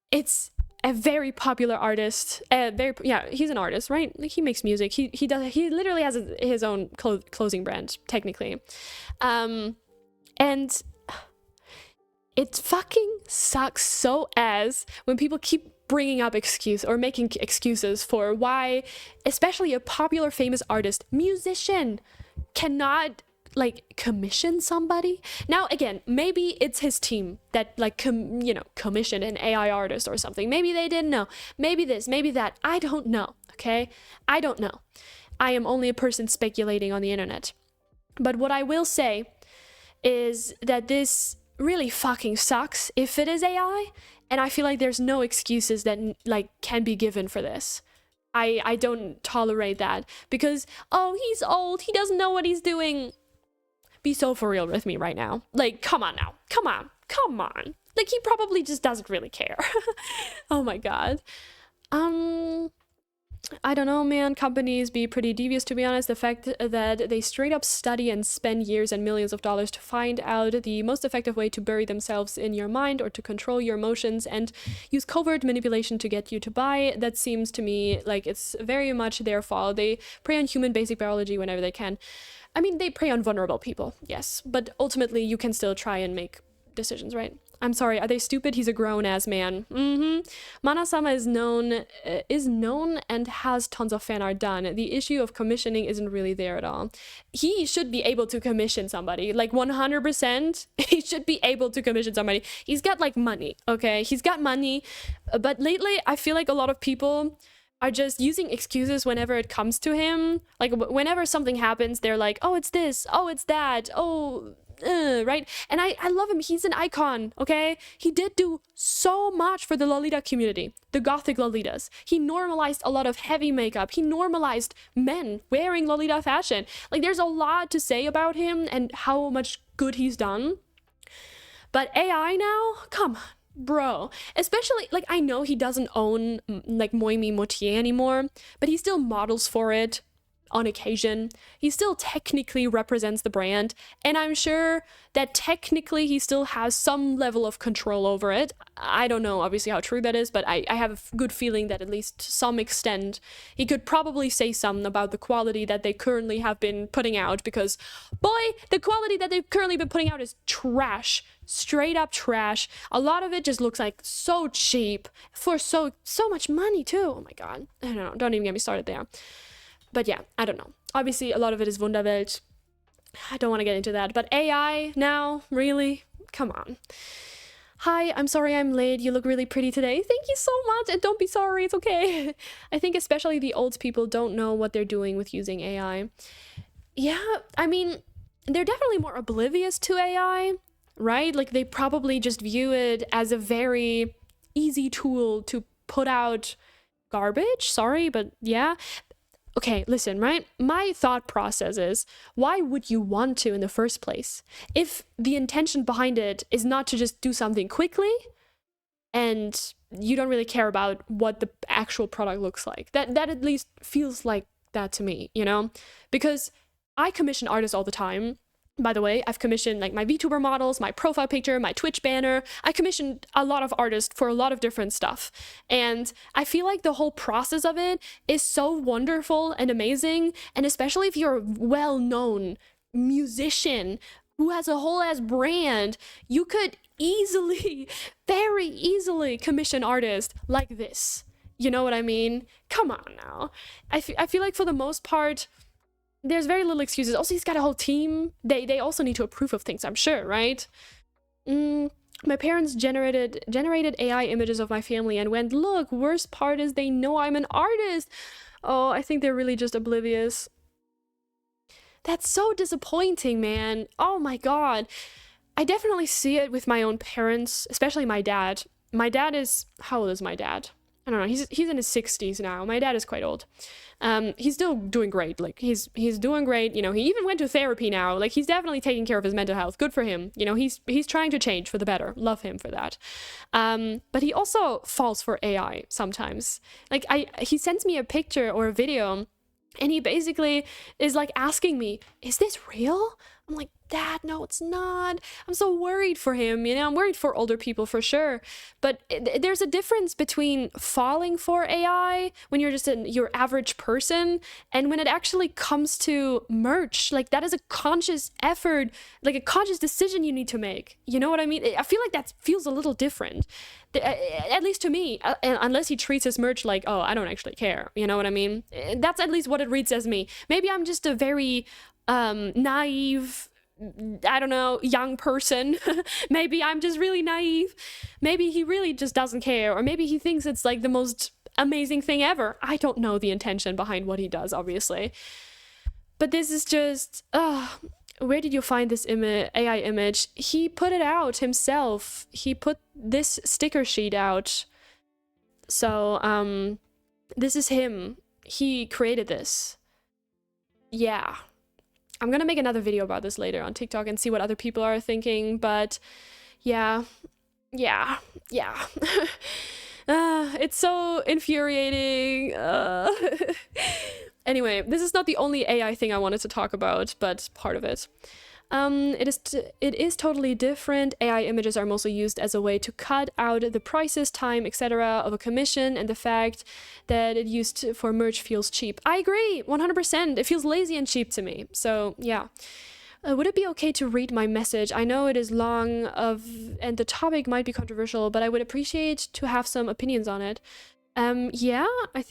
It's a very popular artist. He's an artist, right? Like he makes music. He literally has his own clothing brand, technically. And it fucking sucks so ass when people keep bringing up making excuses for why, especially a popular famous artist, musician, cannot like commission somebody. Now again, maybe it's his team that like commissioned an AI artist or something. Maybe they didn't know. Maybe this, maybe that. I don't know. Okay, I don't know. I am only a person speculating on the internet. But what I will say is that this really fucking sucks if it is AI, and I feel like there's no excuses that like can be given for this. I don't tolerate that because, oh, he's old, he doesn't know what he's doing. Be so for real with me right now. Like, come on now. Come on. Like, he probably just doesn't really care. Oh my God. I don't know, man. Companies be pretty devious, to be honest. The fact that they straight up study and spend years and millions of dollars to find out the most effective way to bury themselves in your mind or to control your emotions and use covert manipulation to get you to buy, that seems to me like it's very much their fault. They prey on human basic biology whenever they can. I mean, they prey on vulnerable people, yes, but ultimately you can still try and make decisions, right? I'm sorry, are they stupid? He's a grown-ass man. Mana-sama is known and has tons of fan art done. The issue of commissioning isn't really there at all. He should be able to commission somebody, like 100%. He should be able to commission somebody. He's got like money, okay? He's got money, but lately I feel like a lot of people are just using excuses whenever it comes to him. Like whenever something happens, they're like, oh, it's this, oh, it's that, oh, right? And I love him. He's an icon, okay? He did do so much for the Lolita community, the gothic Lolitas. He normalized a lot of heavy makeup. He normalized men wearing Lolita fashion. Like, there's a lot to say about him and how much good he's done. But AI now? Come on, bro. Especially, like, I know he doesn't own, like, Moimi Motier anymore, but he still models for it on occasion. He still technically represents the brand, and I'm sure that technically he still has some level of control over it. I don't know obviously how true that is, but I have a good feeling that at least to some extent he could probably say something about the quality that they currently have been putting out, because boy, the quality that they've currently been putting out is trash. Straight up trash. A lot of it just looks like so cheap for so much money too. Oh my god. I don't know, don't even get me started there. But yeah, I don't know. Obviously, a lot of it is Wunderwelt. I don't want to get into that. But AI now? Really? Come on. Hi, I'm sorry I'm late. You look really pretty today. Thank you so much. And don't be sorry. It's okay. I think especially the old people don't know what they're doing with using AI. Yeah, I mean, they're definitely more oblivious to AI, right? Like, they probably just view it as a very easy tool to put out garbage. Sorry, but yeah. Okay, listen, right? My thought process is, why would you want to in the first place? If the intention behind it is not to just do something quickly and you don't really care about what the actual product looks like. That at least feels like that to me, you know? Because I commission artists all the time. By the way, I've commissioned like my VTuber models, my profile picture, my Twitch banner. I commissioned a lot of artists for a lot of different stuff. And I feel like the whole process of it is so wonderful and amazing. And especially if you're a well-known musician who has a whole ass brand, you could easily, very easily commission artists like this. You know what I mean? Come on now. I feel like for the most part, there's very little excuses. Also, he's got a whole team. They also need to approve of things, I'm sure, right? My parents generated AI images of my family and went, look, worst part is they know I'm an artist. Oh, I think they're really just oblivious. That's so disappointing, man. Oh my god. I definitely see it with my own parents, especially my dad. My dad is... How old is my dad? I don't know. He's in his 60s now. My dad is quite old. He's still doing great. Like, he's doing great. You know, he even went to therapy now. Like, he's definitely taking care of his mental health. Good for him. You know, he's trying to change for the better. Love him for that. But he also falls for AI sometimes. Like, he sends me a picture or a video, and he basically is like asking me, is this real? I'm like, Dad, no, it's not. I'm so worried for him. You know, I'm worried for older people for sure. But there's a difference between falling for AI when you're just your average person, and when it actually comes to merch. Like, that is a conscious effort, like a conscious decision you need to make. You know what I mean? I feel like that feels a little different, at least to me, unless he treats his merch like, oh, I don't actually care. You know what I mean? That's at least what it reads as me. Maybe I'm just a very naive, I don't know, young person. Maybe I'm just really naive. Maybe he really just doesn't care, or maybe he thinks it's like the most amazing thing ever. I don't know the intention behind what he does, obviously. But this is just, where did you find this AI image? He put it out himself. He put this sticker sheet out. So, this is him. He created this. Yeah. I'm gonna make another video about this later on TikTok and see what other people are thinking, but yeah. It's so infuriating. Anyway, this is not the only AI thing I wanted to talk about, but part of it. It is totally different. AI images are mostly used as a way to cut out the prices, time, etc. of a commission, and the fact that it used for merch feels cheap. I agree, 100%. It feels lazy and cheap to me. So yeah. Would it be okay to read my message? I know it is long and the topic might be controversial, but I would appreciate to have some opinions on it. Yeah,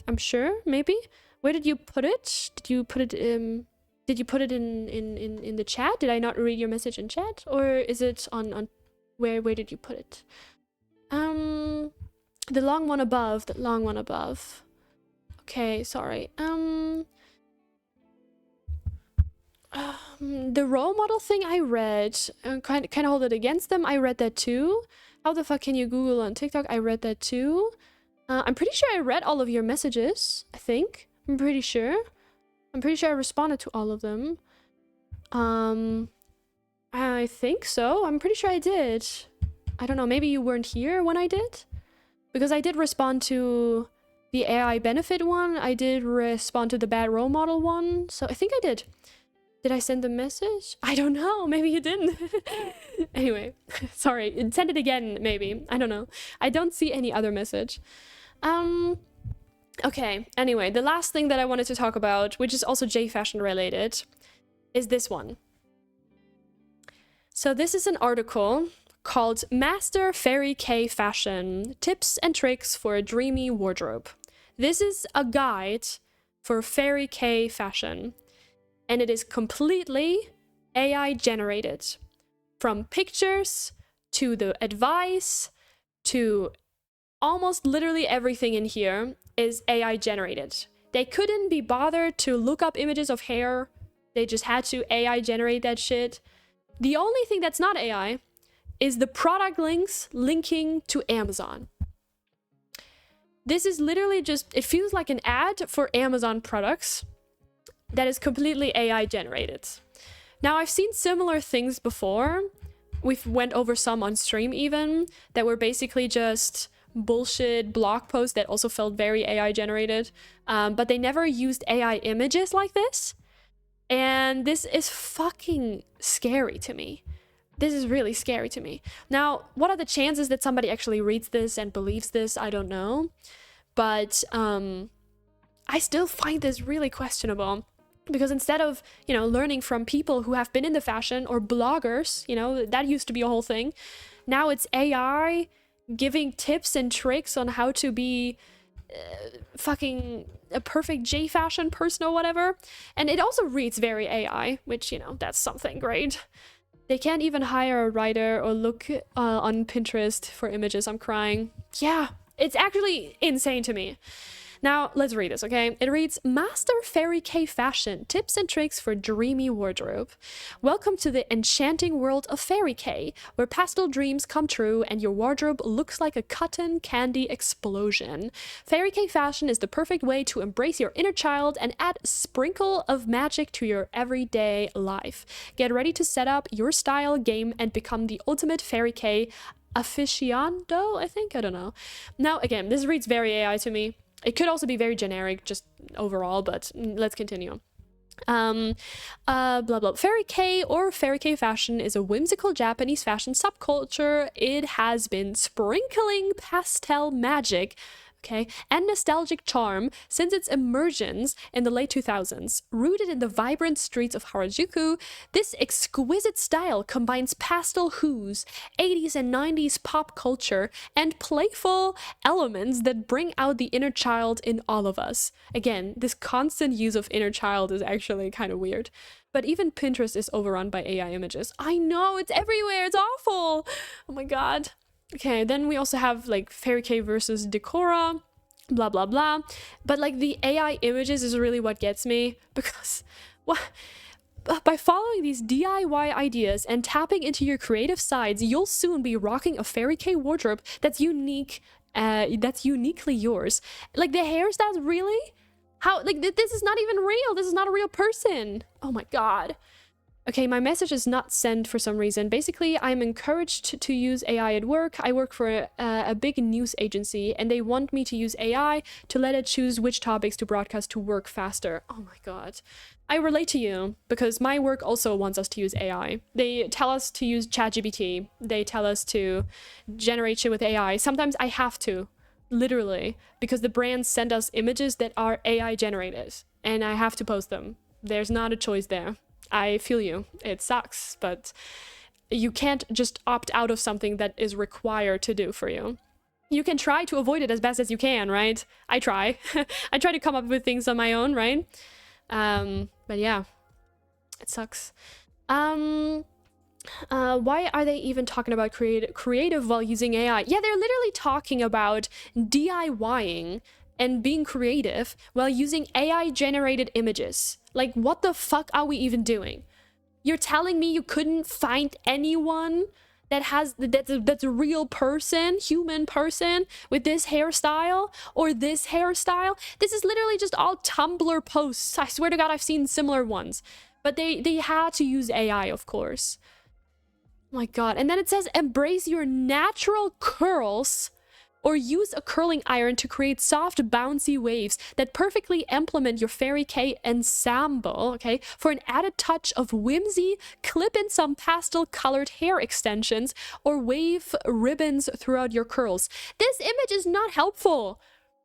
I'm sure, maybe. Where did you put it? Did you put it in the chat? Did I not read your message in chat? Or is it on where did you put it? The long one above. Okay, sorry. The role model thing I read. Kind of hold it against them. I read that too. How the fuck can you Google on TikTok? I read that too. I'm pretty sure I read all of your messages, I think. I'm pretty sure I responded to all of them. I think so. I'm pretty sure I did. I don't know, maybe you weren't here when I did? Because I did respond to the AI benefit one. I did respond to the bad role model one. So I think I did. Did I send the message? I don't know. Maybe you didn't. Anyway, sorry. Send it again, maybe. I don't know. I don't see any other message. Okay, anyway, the last thing that I wanted to talk about, which is also J-Fashion related, is this one. So this is an article called Master Fairy K Fashion, Tips and Tricks for a Dreamy Wardrobe. This is a guide for Fairy K fashion, and it is completely AI generated. From pictures to the advice to almost literally everything in here is AI generated. They couldn't be bothered to look up images of hair. They just had to AI generate that shit. The only thing that's not AI is the product links linking to Amazon. This is literally just, it feels like an ad for Amazon products that is completely AI generated. Now, I've seen similar things before. We've went over some on stream even, that were basically just bullshit blog posts that also felt very AI generated, but they never used AI images like this. And this is fucking scary to me. This is really scary to me. Now, what are the chances that somebody actually reads this and believes this? I don't know. But I still find this really questionable. Because instead of, learning from people who have been in the fashion, or bloggers, that used to be a whole thing. Now it's AI giving tips and tricks on how to be fucking a perfect J fashion person or whatever. And it also reads very AI, which, that's something great. They can't even hire a writer or look on Pinterest for images. I'm crying. Yeah, it's actually insane to me. Now, let's read this, okay? It reads, Master Fairy K Fashion, tips and tricks for dreamy wardrobe. Welcome to the enchanting world of Fairy K, where pastel dreams come true and your wardrobe looks like a cotton candy explosion. Fairy K Fashion is the perfect way to embrace your inner child and add a sprinkle of magic to your everyday life. Get ready to set up your style game and become the ultimate Fairy K aficionado, I think? I don't know. Now, again, this reads very AI to me. It could also be very generic, just overall, but let's continue. Blah blah. Fairy K or Fairy K fashion is a whimsical Japanese fashion subculture. It has been sprinkling pastel magic, and nostalgic charm since its emergence in the late 2000s. Rooted in the vibrant streets of Harajuku, this exquisite style combines pastel hues, 80s and 90s pop culture, and playful elements that bring out the inner child in all of us. Again, this constant use of inner child is actually kind of weird. But even Pinterest is overrun by AI images. I know, it's everywhere, it's awful! Oh my god. Okay, then we also have like Fairy K versus Decora, blah blah blah. But like the AI images is really what gets me, because by following these DIY ideas and tapping into your creative sides, you'll soon be rocking a Fairy K wardrobe that's unique, that's uniquely yours. Like the hairstyles, really? How, like this is not even real. This is not a real person. Oh my god. Okay, my message is not sent for some reason. Basically, I'm encouraged to use AI at work. I work for a big news agency, and they want me to use AI to let it choose which topics to broadcast to work faster. Oh my god. I relate to you, because my work also wants us to use AI. They tell us to use ChatGPT. They tell us to generate shit with AI. Sometimes I have to, literally, because the brands send us images that are AI generated, and I have to post them. There's not a choice there. I feel you. It sucks, but you can't just opt out of something that is required to do for you. You can try to avoid it as best as you can, right? I try. I try to come up with things on my own, right? But yeah, it sucks. Why are they even talking about creative while using AI? Yeah, they're literally talking about DIYing and being creative while using AI-generated images. Like, what the fuck are we even doing? You're telling me you couldn't find anyone that's a real person, human person, with this hairstyle or this hairstyle? This is literally just all Tumblr posts. I swear to God, I've seen similar ones. But they had to use AI, of course. Oh my god. And then it says, embrace your natural curls, or use a curling iron to create soft, bouncy waves that perfectly implement your Fairy K ensemble, For an added touch of whimsy, clip in some pastel-colored hair extensions or wave ribbons throughout your curls. This image is not helpful.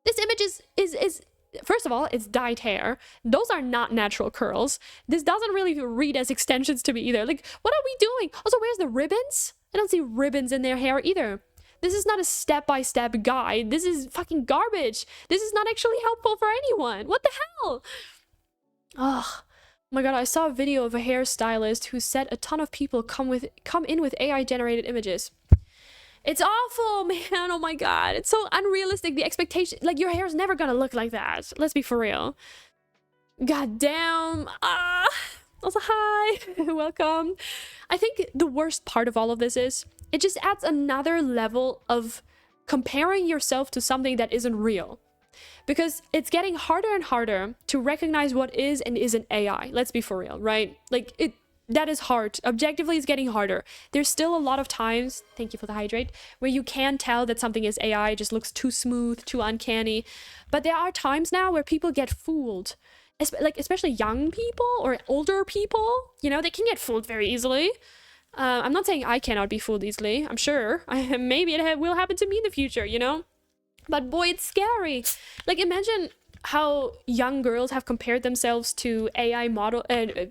This image is first of all, it's dyed hair. Those are not natural curls. This doesn't really read as extensions to me either. Like, what are we doing? Also, where's the ribbons? I don't see ribbons in their hair either. This is not a step-by-step guide. This is fucking garbage. This is not actually helpful for anyone. What the hell? Ugh. Oh my god, I saw a video of a hairstylist who said a ton of people come in with AI-generated images. It's awful, man. Oh my god. It's so unrealistic. The expectation, like, your hair is never gonna look like that. Let's be for real. God damn. Also, hi. Welcome. I think the worst part of all of this is it just adds another level of comparing yourself to something that isn't real. Because it's getting harder and harder to recognize what is and isn't AI. Let's be for real, right? Like, that is hard. Objectively, it's getting harder. There's still a lot of times, thank you for the hydrate, where you can tell that something is AI, it just looks too smooth, too uncanny. But there are times now where people get fooled. like especially young people or older people, you know, they can get fooled very easily. I'm not saying I cannot be fooled easily. I'm sure maybe it will happen to me in the future, you know. But boy, it's scary. Like, imagine how young girls have compared themselves to AI model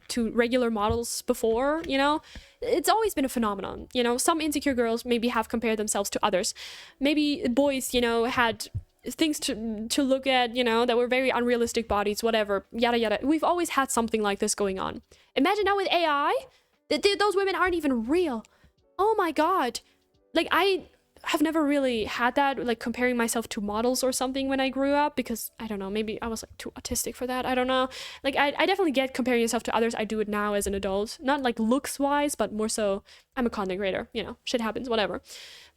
to regular models before, you know. It's always been a phenomenon, you know. Some insecure girls maybe have compared themselves to others. Maybe boys, you know, had things to look at, you know, that were very unrealistic bodies, whatever, yada yada. We've always had something like this going on. Imagine now with AI, those women aren't even real. Oh my god. Like, I have never really had that, like, comparing myself to models or something when I grew up, because I don't know, maybe I was like too autistic for that. I don't know. Like, I definitely get comparing yourself to others. I do it now as an adult, not like looks wise, but more so I'm a content creator, you know, shit happens, whatever.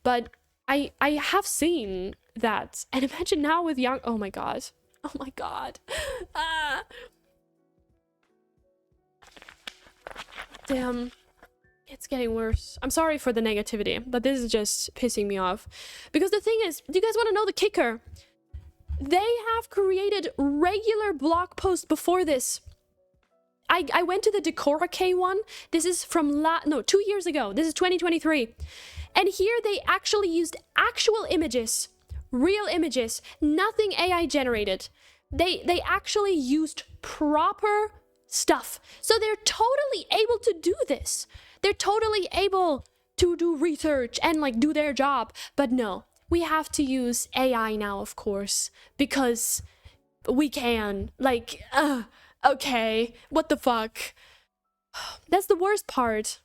But I have seen that, and imagine now with young, oh my god, ah, damn. It's getting worse. I'm sorry for the negativity, but this is just pissing me off. Because the thing is, do you guys want to know the kicker? They have created regular blog posts before this. I went to the Decora K one. This is from 2 years ago. This is 2023. And here they actually used actual images, real images, nothing AI generated. They actually used proper stuff. So they're totally able to do this. They're totally able to do research and like do their job. But no, we have to use AI now, of course, because we can. Like, okay, what the fuck? That's the worst part.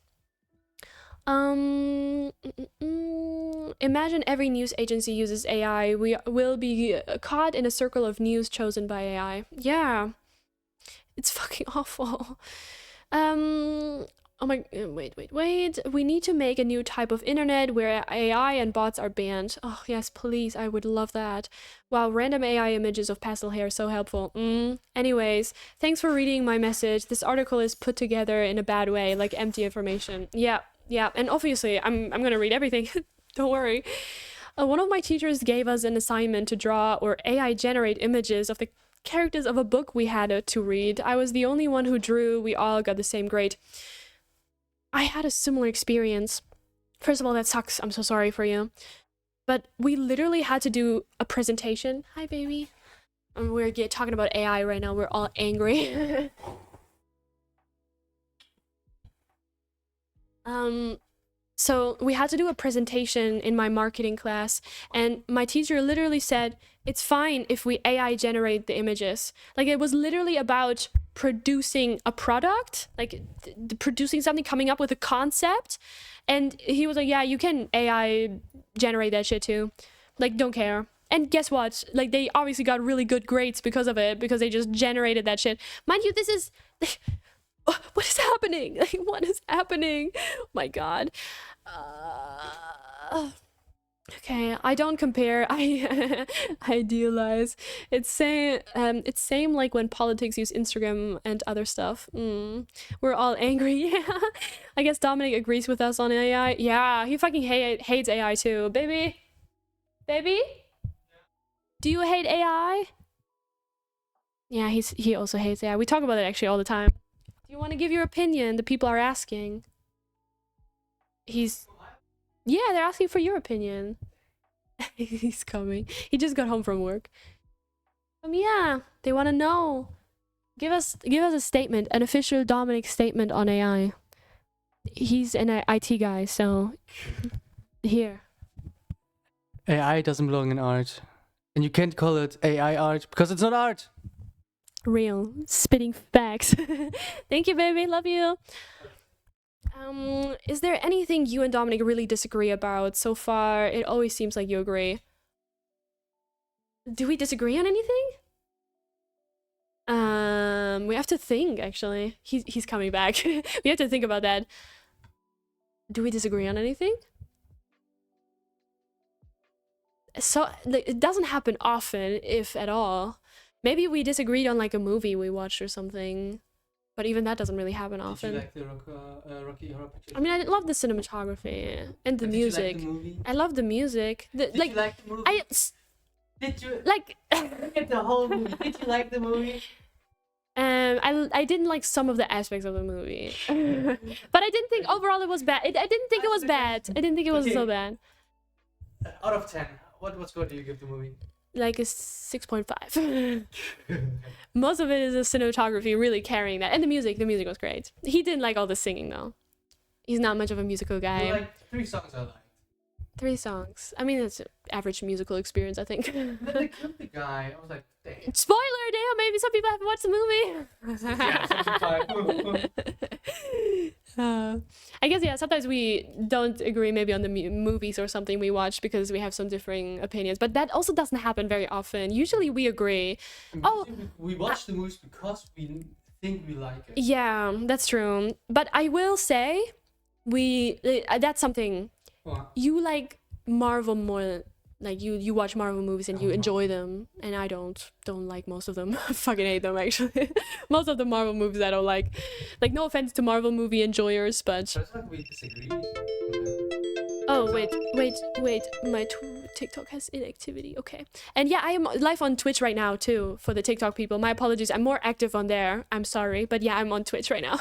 Imagine every news agency uses AI. We will be caught in a circle of news chosen by AI. Yeah, it's fucking awful. Oh my, wait. We need to make a new type of internet where AI and bots are banned. Oh, yes, please. I would love that. Wow, random AI images of pastel hair, so helpful. Anyways, thanks for reading my message. This article is put together in a bad way, like empty information. Yeah. And obviously, I'm gonna read everything. Don't worry. One of my teachers gave us an assignment to draw or AI generate images of the characters of a book we had to read. I was the only one who drew. We all got the same grade. I had a similar experience. First of all, that sucks. I'm so sorry for you. But we literally had to do a presentation. Hi, baby. And we're talking about AI right now. We're all angry. So we had to do a presentation in my marketing class, and my teacher literally said, it's fine if we AI generate the images. Like, it was literally about producing a product, like producing something, coming up with a concept. And he was like, yeah, you can AI generate that shit too. Like, don't care. And guess what? Like, they obviously got really good grades because of it, because they just generated that shit. Mind you, this is... what is happening? Like, what is happening? Oh my god. Okay, I don't compare. I idealize. It's same like when politics use Instagram and other stuff. We're all angry. Yeah. I guess Dominic agrees with us on AI. Yeah, he fucking hates AI too. Baby? Do you hate AI? Yeah, he also hates AI. We talk about it actually all the time. Do you want to give your opinion? The people are asking. Yeah, they're asking for your opinion. He's coming. He just got home from work. Yeah, they want to know. Give us a statement, an official Dominic statement on AI. He's an IT guy, so here. AI doesn't belong in art. And you can't call it AI art because it's not art. Real. Spitting facts. Thank you, baby. Love you. Is there anything you and Dominic really disagree about? So far, it always seems like you agree. Do we disagree on anything? We have to think, actually. He's coming back. We have to think about that. Do we disagree on anything? So, like, it doesn't happen often, if at all. Maybe we disagreed on, like, a movie we watched or something. But even that doesn't really happen often. Did you like the Rocky Horror Picture? I mean, I love the cinematography and the music. Did you like the movie? I love the music. Did you like the movie? Did you like look at the whole movie? Did you like the movie? I didn't like some of the aspects of the movie, but I didn't think overall it was bad. I didn't think it was bad. I didn't think it was so bad. Out of 10, what score do you give the movie? Like a 6.5. Most of it is the cinematography really carrying that, and the music. The music was great. He didn't like all the singing though. He's not much of a musical guy. Like 3 songs I liked. 3 songs. I mean, it's an average musical experience, I think. Then they killed the guy. I was like, dang. Spoiler! Damn, maybe some people haven't watched the movie. Yeah, 75. I guess, yeah, sometimes we don't agree maybe on the movies or something we watch because we have some differing opinions. But that also doesn't happen very often. Usually we agree. Oh, we watch the movies because we think we like it. yeah, that's true. But I will say, that's something... What? You like Marvel more, like you watch Marvel movies and you enjoy them, and I don't like most of them. I fucking hate them actually. Most of the Marvel movies I don't like. Like, no offense to Marvel movie enjoyers, but So it's like we disagree. oh wait, my TikTok has inactivity. Okay, and yeah, I am live on Twitch right now too for the TikTok people. My apologies, I'm more active on there. I'm sorry, but yeah, I'm on Twitch right now.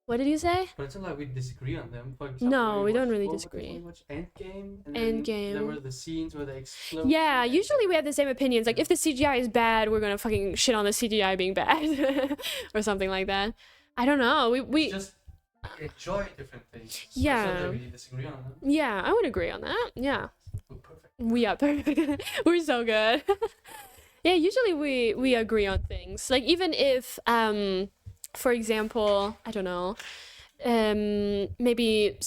What did you say? But it's not like we disagree on them. For example, No, we don't really what disagree. We watched Endgame. And then Endgame. There were the scenes where they explode. Yeah, usually we have the same opinions. Like, if the CGI is bad, we're gonna fucking shit on the CGI being bad, or something like that. I don't know. We just enjoy different things. Yeah. It's not that we disagree on them. yeah, I would agree on that. Yeah, We're perfect. we are perfect. We're so good. Yeah, usually we agree on things. Like, even if for example, I don't know, maybe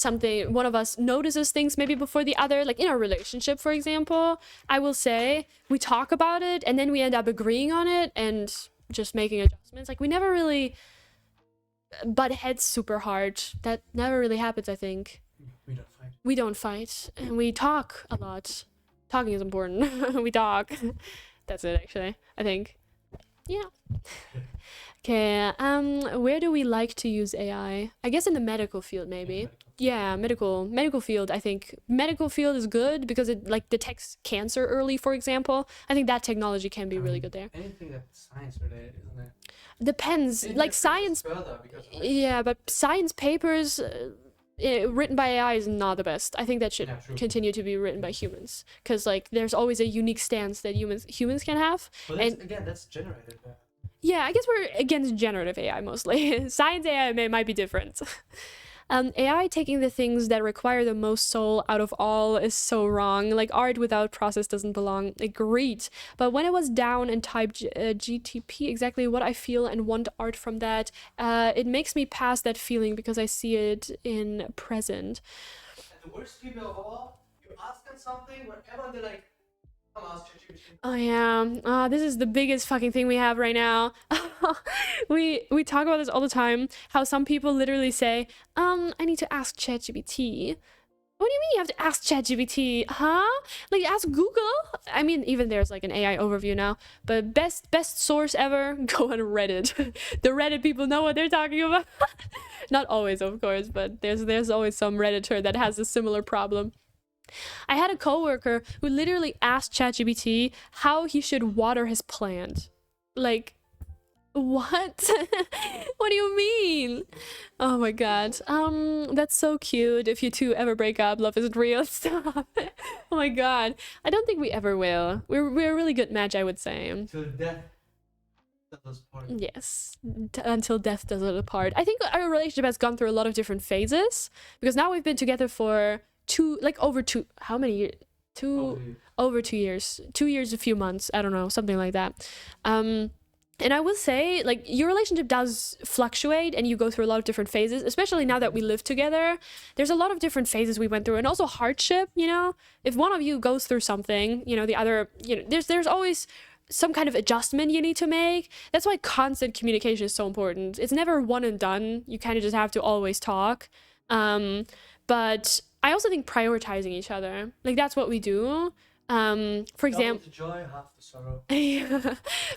one of us notices things maybe before the other, like in our relationship, for example, I will say we talk about it and then we end up agreeing on it and just making adjustments. Like, we never really butt heads super hard. That never really happens, I think. We don't fight. We don't fight, and we talk a lot. Talking is important. We talk. That's it, actually, I think. Yeah. Okay, where do we like to use AI? I guess in the medical field, maybe. Yeah, medical field, I think. Medical field is good because it, like, detects cancer early, for example. I think that technology can be really good there. Anything that's science related, isn't it? Depends. Like, science... Further because Yeah, but science papers written by AI is not the best. I think that should true. continue to be written by humans. Because, like, there's always a unique stance that humans can have. But that's generated. Yeah, I guess we're against generative AI mostly. Science AI might be different. AI taking the things that require the most soul out of all is so wrong. Like, art without process doesn't belong. Agreed. But when I was down and typed GTP exactly what I feel and want art from that, it makes me pass that feeling because I see it in present. And the worst people of all, you ask them something, whatever, they're like, oh yeah, this is the biggest fucking thing we have right now. we talk about this all the time, how some people literally say, I need to ask ChatGPT. What do you mean you have to ask ChatGPT? Huh? Like, ask Google? I mean, even there's like an AI overview now, but best source ever, go on Reddit. The Reddit people know what they're talking about. Not always, of course, but there's always some Redditor that has a similar problem. I had a coworker who literally asked ChatGPT how he should water his plant. Like, what? What do you mean? Oh my god. That's so cute. If you two ever break up, love isn't real. Stop. Oh my god. I don't think we ever will. We're a really good match, I would say. Till death does us part. Yes, until death does us apart. I think our relationship has gone through a lot of different phases because now we've been together for how many years? Over 2 years. 2 years, a few months. I don't know, something like that. And I will say, like, your relationship does fluctuate and you go through a lot of different phases, especially now that we live together. There's a lot of different phases we went through, and also hardship, you know? If one of you goes through something, you know, the other, you know, there's always some kind of adjustment you need to make. That's why constant communication is so important. It's never one and done. You kind of just have to always talk. But I also think prioritizing each other, like, that's what we do. For example, the joy, half the sorrow.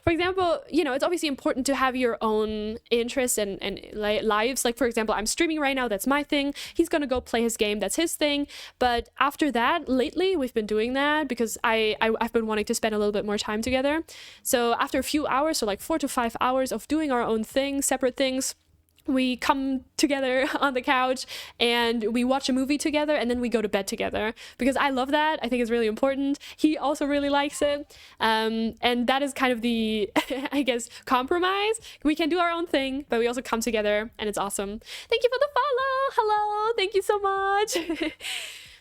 For example, it's obviously important to have your own interests and lives. Like, for example, I'm streaming right now, that's my thing. He's gonna go play his game, that's his thing. But after that, lately, we've been doing that because I've been wanting to spend a little bit more time together. So after a few hours, so like 4 to 5 hours of doing our own thing, separate things, we come together on the couch and we watch a movie together, and then we go to bed together because I love that. I think it's really important. He also really likes it. And that is kind of the, I guess, compromise. We can do our own thing, but we also come together, and it's awesome. Thank you for the follow. Hello. Thank you so much.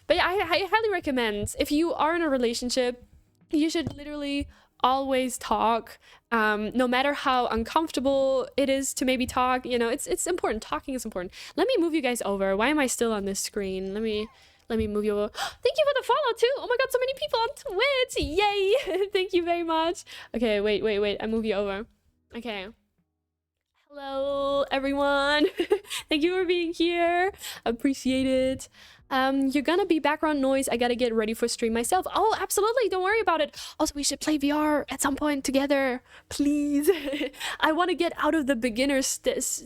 But yeah, I highly recommend, if you are in a relationship, you should literally always talk, no matter how uncomfortable it is to maybe talk. It's important. Talking is important. Let me move you guys over. Why am I still on this screen? Let me move you over. Thank you for the follow too. Oh my god, so many people on Twitch. Yay. Thank you very much. Okay, wait, I move you over. Okay. Hello everyone. Thank you for being here. Appreciate it. You're gonna be background noise. I gotta get ready for stream myself. Oh, absolutely. Don't worry about it. Also, we should play VR at some point together, please. I want to get out of the beginner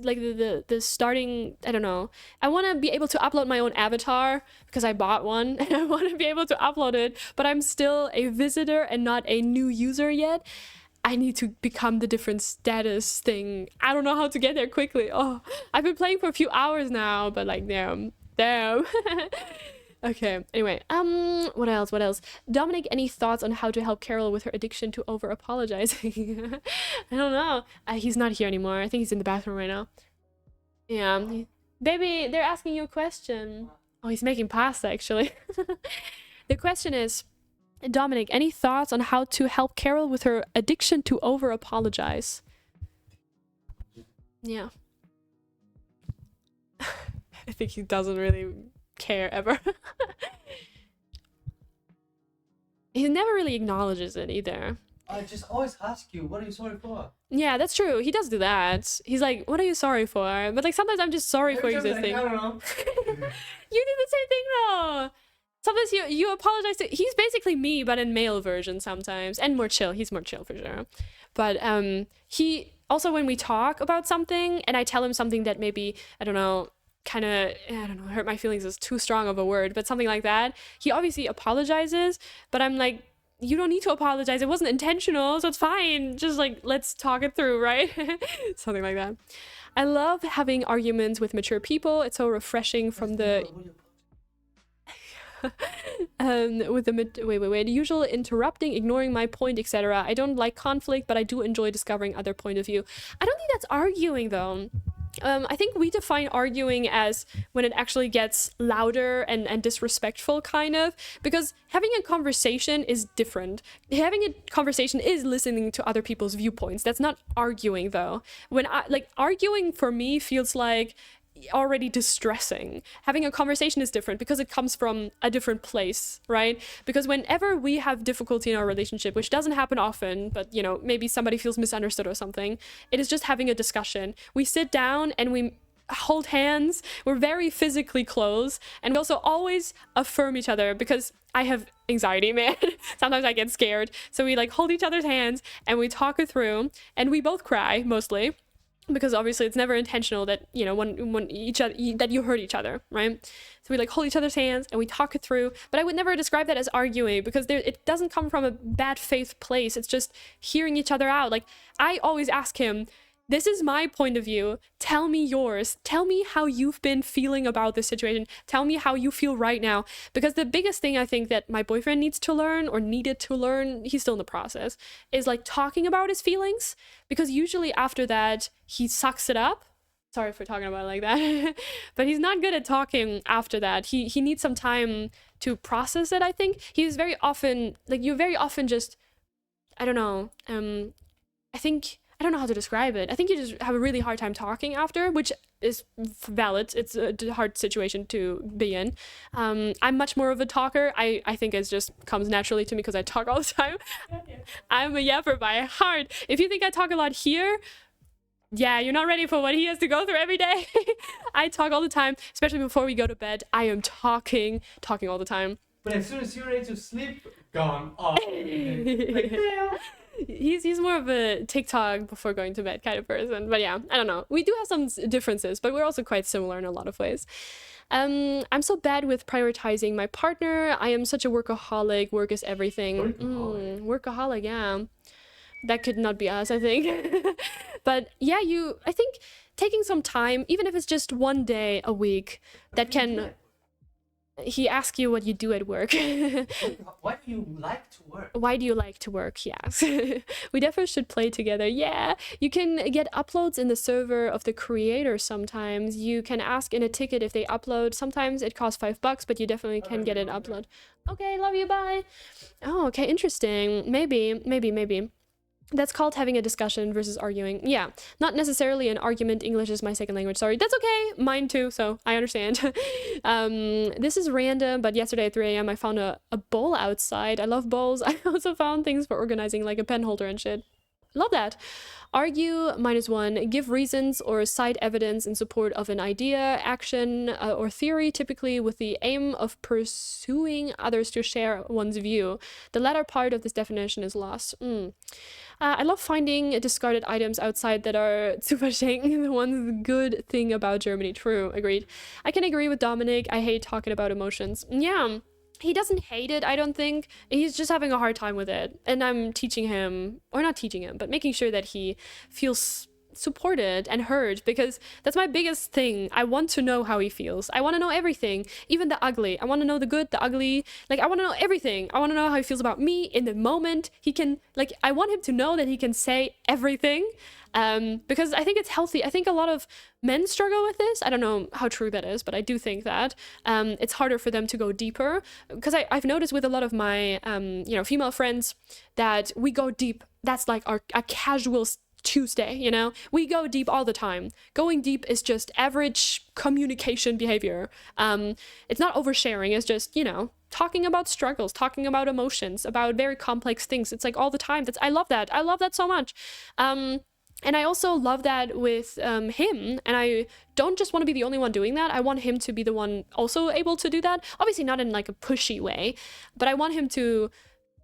like the starting. I don't know. I want to be able to upload my own avatar because I bought one and I want to be able to upload it, but I'm still a visitor and not a new user yet. I need to become the different status thing. I don't know how to get there quickly. Oh, I've been playing for a few hours now, but like, damn. Okay, anyway, what else? Dominic, any thoughts on how to help Carol with her addiction to over apologizing? I don't know. He's not here anymore. I think he's in the bathroom right now. Yeah. Baby, they're asking you a question. Oh, he's making pasta, actually. The question is, Dominic, any thoughts on how to help Carol with her addiction to over apologize? Yeah. I think he doesn't really care ever. He never really acknowledges it either. I just always ask you, what are you sorry for? Yeah, that's true. He does do that. He's like, what are you sorry for? But like sometimes I'm just sorry for existing. Like, I don't know. You do the same thing though. Sometimes you apologize to, he's basically me, but in male version sometimes, and more chill. He's more chill for sure. But he also, when we talk about something and I tell him something that maybe, I don't know, kind of, I don't know, hurt my feelings is too strong of a word, but something like that, he obviously apologizes, but I'm like, you don't need to apologize. It wasn't intentional, so it's fine. Just like, let's talk it through, right? Something like that. I love having arguments with mature people. It's so refreshing from the with the usual interrupting, ignoring my point, etc. I don't like conflict, but I do enjoy discovering other point of view. I don't think that's arguing though. I think we define arguing as when it actually gets louder and disrespectful, kind of, because having a conversation is different. Having a conversation is listening to other people's viewpoints. That's not arguing though. When arguing for me feels like already distressing. Having a conversation is different because it comes from a different place, right? Because whenever we have difficulty in our relationship, which doesn't happen often, but maybe somebody feels misunderstood or something, it is just having a discussion. We sit down and we hold hands. We're very physically close, and we also always affirm each other because I have anxiety, man. Sometimes I get scared. So we like hold each other's hands and we talk it through, and we both cry mostly, because obviously it's never intentional that when each other that you hurt each other, right? So we like hold each other's hands and we talk it through. But I would never describe that as arguing, because it doesn't come from a bad faith place. It's just hearing each other out. Like, I always ask him, this is my point of view, tell me yours, tell me how you've been feeling about this situation, tell me how you feel right now. Because the biggest thing I think that my boyfriend needs to learn, or needed to learn, he's still in the process, is like talking about his feelings. Because usually after that he sucks it up. Sorry for talking about it like that. But he's not good at talking after that. He needs some time to process it, I think. He's very often, like, you very often just, I don't know, I don't know how to describe it. I think you just have a really hard time talking after, which is valid. It's a hard situation to be in. I'm much more of a talker. I think it just comes naturally to me because I talk all the time. I'm a yapper by heart. If you think I talk a lot here, yeah, you're not ready for what he has to go through every day. I talk all the time, especially before we go to bed. I am talking all the time. But as soon as you're ready to sleep, gone off. Like, damn. He's more of a TikTok before going to bed kind of person. But yeah, I don't know. We do have some differences, but we're also quite similar in a lot of ways. I'm so bad with prioritizing my partner. I am such a workaholic. Work is everything. Workaholic, yeah. That could not be us, I think. But yeah, I think taking some time, even if it's just one day a week, that can... He asks you what you do at work. Why do you like to work? Why do you like to work? Yes. We definitely should play together. Yeah. You can get uploads in the server of the creator sometimes. You can ask in a ticket if they upload. Sometimes it costs $5, but you definitely can get an upload. Okay, love you, bye. Oh, okay, interesting. Maybe. That's called having a discussion versus arguing. Yeah, not necessarily an argument. English is my second language. Sorry. That's okay. Mine too, so I understand. This is random, but yesterday at 3 a.m. I found a bowl outside. I love bowls. I also found things for organizing, like a pen holder and shit. Love that. Argue, -1. Give reasons or cite evidence in support of an idea, action, or theory, typically with the aim of pursuing others to share one's view. The latter part of this definition is lost. I love finding discarded items outside that are zu verschenken. The one good thing about Germany. True, agreed. I can agree with Dominic. I hate talking about emotions. Yeah. He doesn't hate it, I don't think. He's just having a hard time with it. And I'm teaching him, or not teaching him, but making sure that he feels supported and heard, because that's my biggest thing. I want to know how he feels. I want to know everything, even the ugly. I want to know the good, the ugly. Like, I want to know everything. I want to know how he feels about me in the moment. He can, like, I want him to know that he can say everything. Because I think it's healthy. I think a lot of men struggle with this. I don't know how true that is, but I do think that it's harder for them to go deeper. Because I've noticed with a lot of my, female friends that we go deep. That's like our casual Tuesday, we go deep all the time. Going deep is just average communication behavior. It's not oversharing. It's just, talking about struggles, talking about emotions, about very complex things. It's like all the time. I love that. I love that so much. And I also love that with him, and I don't just want to be the only one doing that. I want him to be the one also able to do that. Obviously not in like a pushy way, but I want him to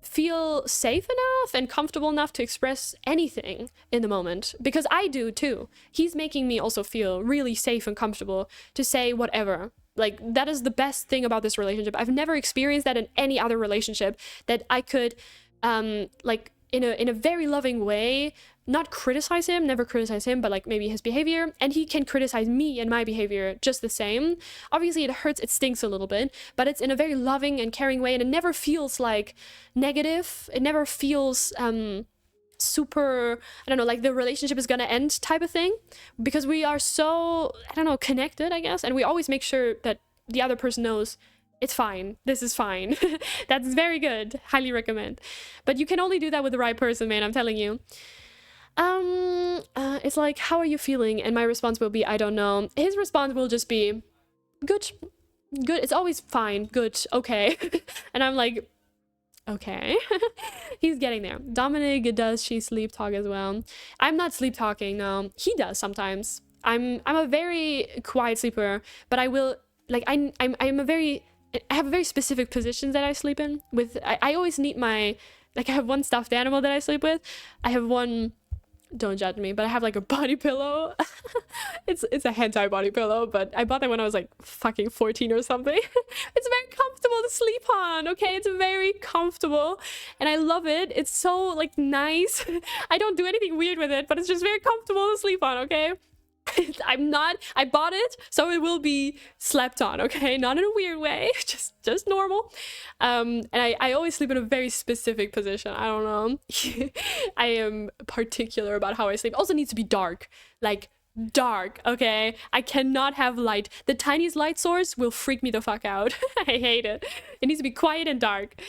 feel safe enough and comfortable enough to express anything in the moment, because I do too. He's making me also feel really safe and comfortable to say whatever. Like, that is the best thing about this relationship. I've never experienced that in any other relationship, that I could in a very loving way not criticize him, never criticize him, but like maybe his behavior, and he can criticize me and my behavior just the same. Obviously it hurts, it stinks a little bit, but it's in a very loving and caring way, and it never feels like negative. It never feels super, I don't know, like the relationship is gonna end type of thing, because we are so, I don't know, connected, I guess, and we always make sure that the other person knows it's fine. This is fine. That's very good. Highly recommend. But you can only do that with the right person, man. I'm telling you. It's like, how are you feeling? And my response will be, I don't know. His response will just be, good. Good. It's always fine. Good. Okay. And I'm like, okay. He's getting there. Dominic, does she sleep talk as well? I'm not sleep talking, no. He does sometimes. I'm a very quiet sleeper, but I will, like, I have a very specific positions that I sleep in with. I always need I have one stuffed animal that I sleep with. I have one, don't judge me, but I have like a body pillow. it's a hentai body pillow, but I bought that when I was like fucking 14 or something. It's very comfortable to sleep on, okay? It's very comfortable and I love it. It's so like nice. I don't do anything weird with it, but it's just very comfortable to sleep on, okay? I bought it so it will be slept on, okay? Not in a weird way, just normal. And I always sleep in a very specific position. I don't know. I am particular about how I sleep. Also needs to be dark, like dark, okay? I cannot have light. The tiniest light source will freak me the fuck out. I hate it. It needs to be quiet and dark.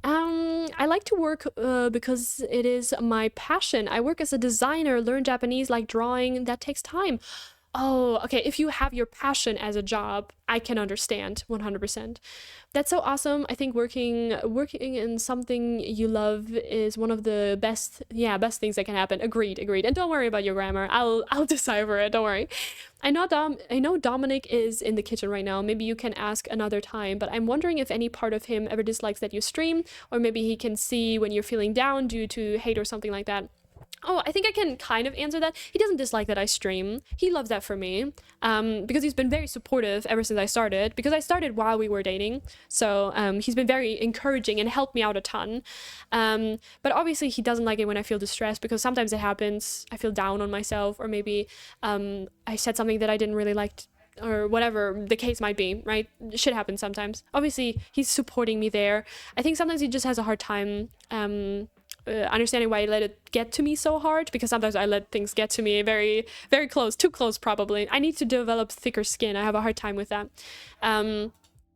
I like to work because it is my passion. I work as a designer, learn Japanese, like drawing. That takes time. Oh, okay. If you have your passion as a job, I can understand 100%. That's so awesome. I think working in something you love is one of the best, yeah, best things that can happen. Agreed, agreed. And don't worry about your grammar. I'll decipher it. Don't worry. I know Dominic is in the kitchen right now. Maybe you can ask another time, but I'm wondering if any part of him ever dislikes that you stream, or maybe he can see when you're feeling down due to hate or something like that. Oh, I think I can kind of answer that. He doesn't dislike that I stream. He loves that for me, because he's been very supportive ever since I started, because I started while we were dating. So he's been very encouraging and helped me out a ton. But obviously he doesn't like it when I feel distressed, because sometimes it happens. I feel down on myself, or maybe I said something that I didn't really like, or whatever the case might be, right? Shit happens sometimes. Obviously, he's supporting me there. I think sometimes he just has a hard time understanding why I let it get to me so hard, because sometimes I let things get to me very, very close, too close probably. I need to develop thicker skin. I have a hard time with that.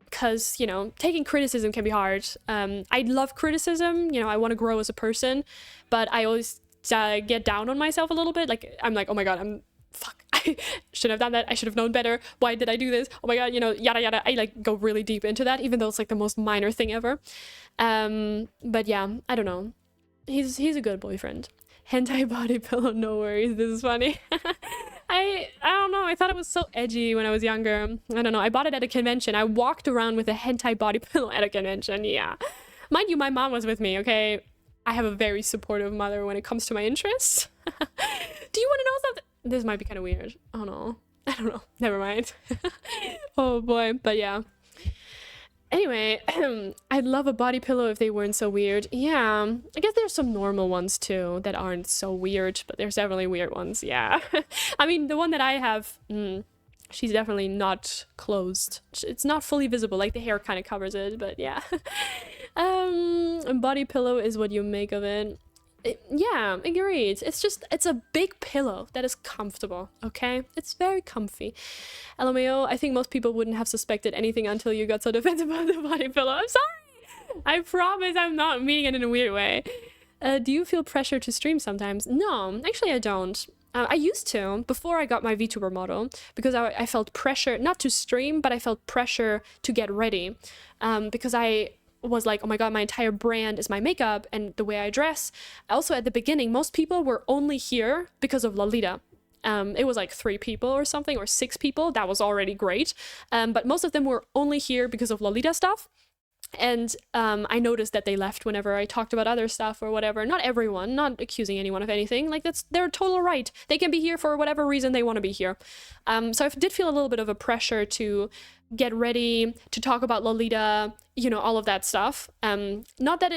Because, you know, taking criticism can be hard. I love criticism, you know, I want to grow as a person, but I always get down on myself a little bit. Like, I'm like, oh my God, fuck, I should have done that. I should have known better. Why did I do this? Oh my God, you know, yada yada. I like go really deep into that, even though it's like the most minor thing ever. But yeah, I don't know. He's a good boyfriend. Hentai body pillow, no worries. This is funny. I don't know. I thought it was so edgy when I was younger. I don't know. I bought it at a convention. I walked around with a hentai body pillow at a convention. Yeah. Mind you, my mom was with me, okay? I have a very supportive mother when it comes to my interests. Do you want to know something? This might be kind of weird. Oh no. I don't know. Never mind. Oh boy. But yeah. Anyway, I'd love a body pillow if they weren't so weird. Yeah, I guess there's some normal ones too that aren't so weird, but there's definitely weird ones, yeah. I mean, the one that I have, she's definitely not closed. It's not fully visible, like the hair kind of covers it, but yeah. A body pillow is what you make of it. Yeah, agreed. It's a big pillow that is comfortable, okay? It's very comfy. LMAO, I think most people wouldn't have suspected anything until you got so defensive about the body pillow. I'm sorry! I promise I'm not meaning it in a weird way. Do you feel pressure to stream sometimes? No, actually I don't. I used to, before I got my VTuber model, because I felt pressure, not to stream, but I felt pressure to get ready. Because I was like, oh my God, my entire brand is my makeup and the way I dress. Also at the beginning, most people were only here because of Lolita. It was like 3 people or something, or 6 people. That was already great. But most of them were only here because of Lolita stuff. And I noticed that they left whenever I talked about other stuff or whatever. Not everyone, not accusing anyone of anything. Like, that's their total right. They can be here for whatever reason they want to be here. So I did feel a little bit of a pressure to get ready, to talk about Lolita, you know, all of that stuff. Not that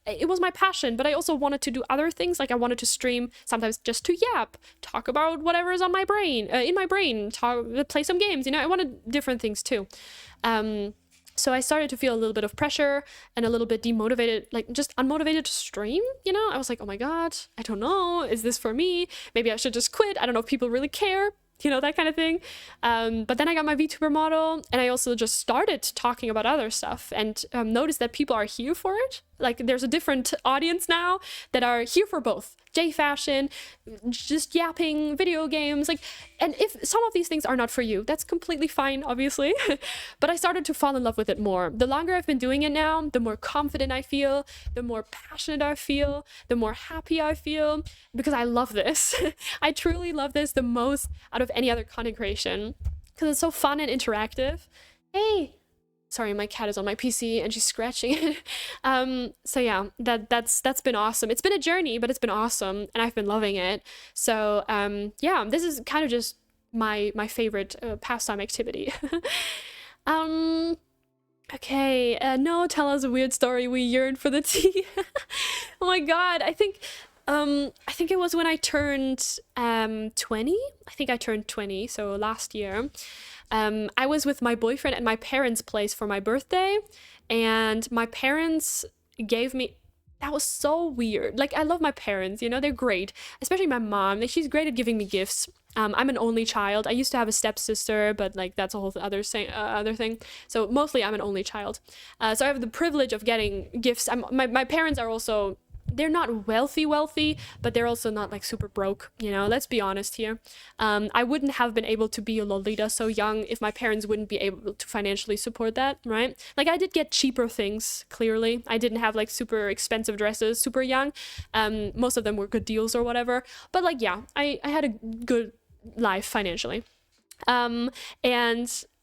it was my passion, but I also wanted to do other things. Like, I wanted to stream sometimes just to yap, talk about whatever is on my brain, in my brain, play some games, you know. I wanted different things too. So I started to feel a little bit of pressure and a little bit demotivated, like just unmotivated to stream, you know? I was like, oh my God, I don't know. Is this for me? Maybe I should just quit. I don't know if people really care, you know, that kind of thing. But then I got my VTuber model, and I also just started talking about other stuff, and noticed that people are here for it. Like, there's a different audience now that are here for both J fashion, just yapping, video games, like, and if some of these things are not for you, that's completely fine, obviously. But I started to fall in love with it more. The longer I've been doing it now, the more confident I feel, the more passionate I feel, the more happy I feel, because I love this. I truly love this the most out of any other content creation, because it's so fun and interactive. Hey! Sorry, my cat is on my PC and she's scratching it. So yeah, that's been awesome. It's been a journey, but it's been awesome, and I've been loving it. So yeah, this is kind of just my favorite pastime activity. Okay, no, tell us a weird story. We yearn for the tea. Oh my God, I think it was when I turned 20. I think I turned 20, so last year. I was with my boyfriend at my parents' place for my birthday, and my parents gave me, that was so weird. Like, I love my parents, you know, they're great, especially my mom. Like, she's great at giving me gifts. I'm an only child. I used to have a stepsister, but like that's a whole other thing. So mostly I'm an only child. So I have the privilege of getting gifts. My parents are also they're not wealthy, but they're also not like super broke, you know, let's be honest here. I wouldn't have been able to be a Lolita so young if my parents wouldn't be able to financially support that, right? Like, I did get cheaper things, clearly. I didn't have like super expensive dresses super young. Most of them were good deals or whatever. But like, yeah, I had a good life financially. And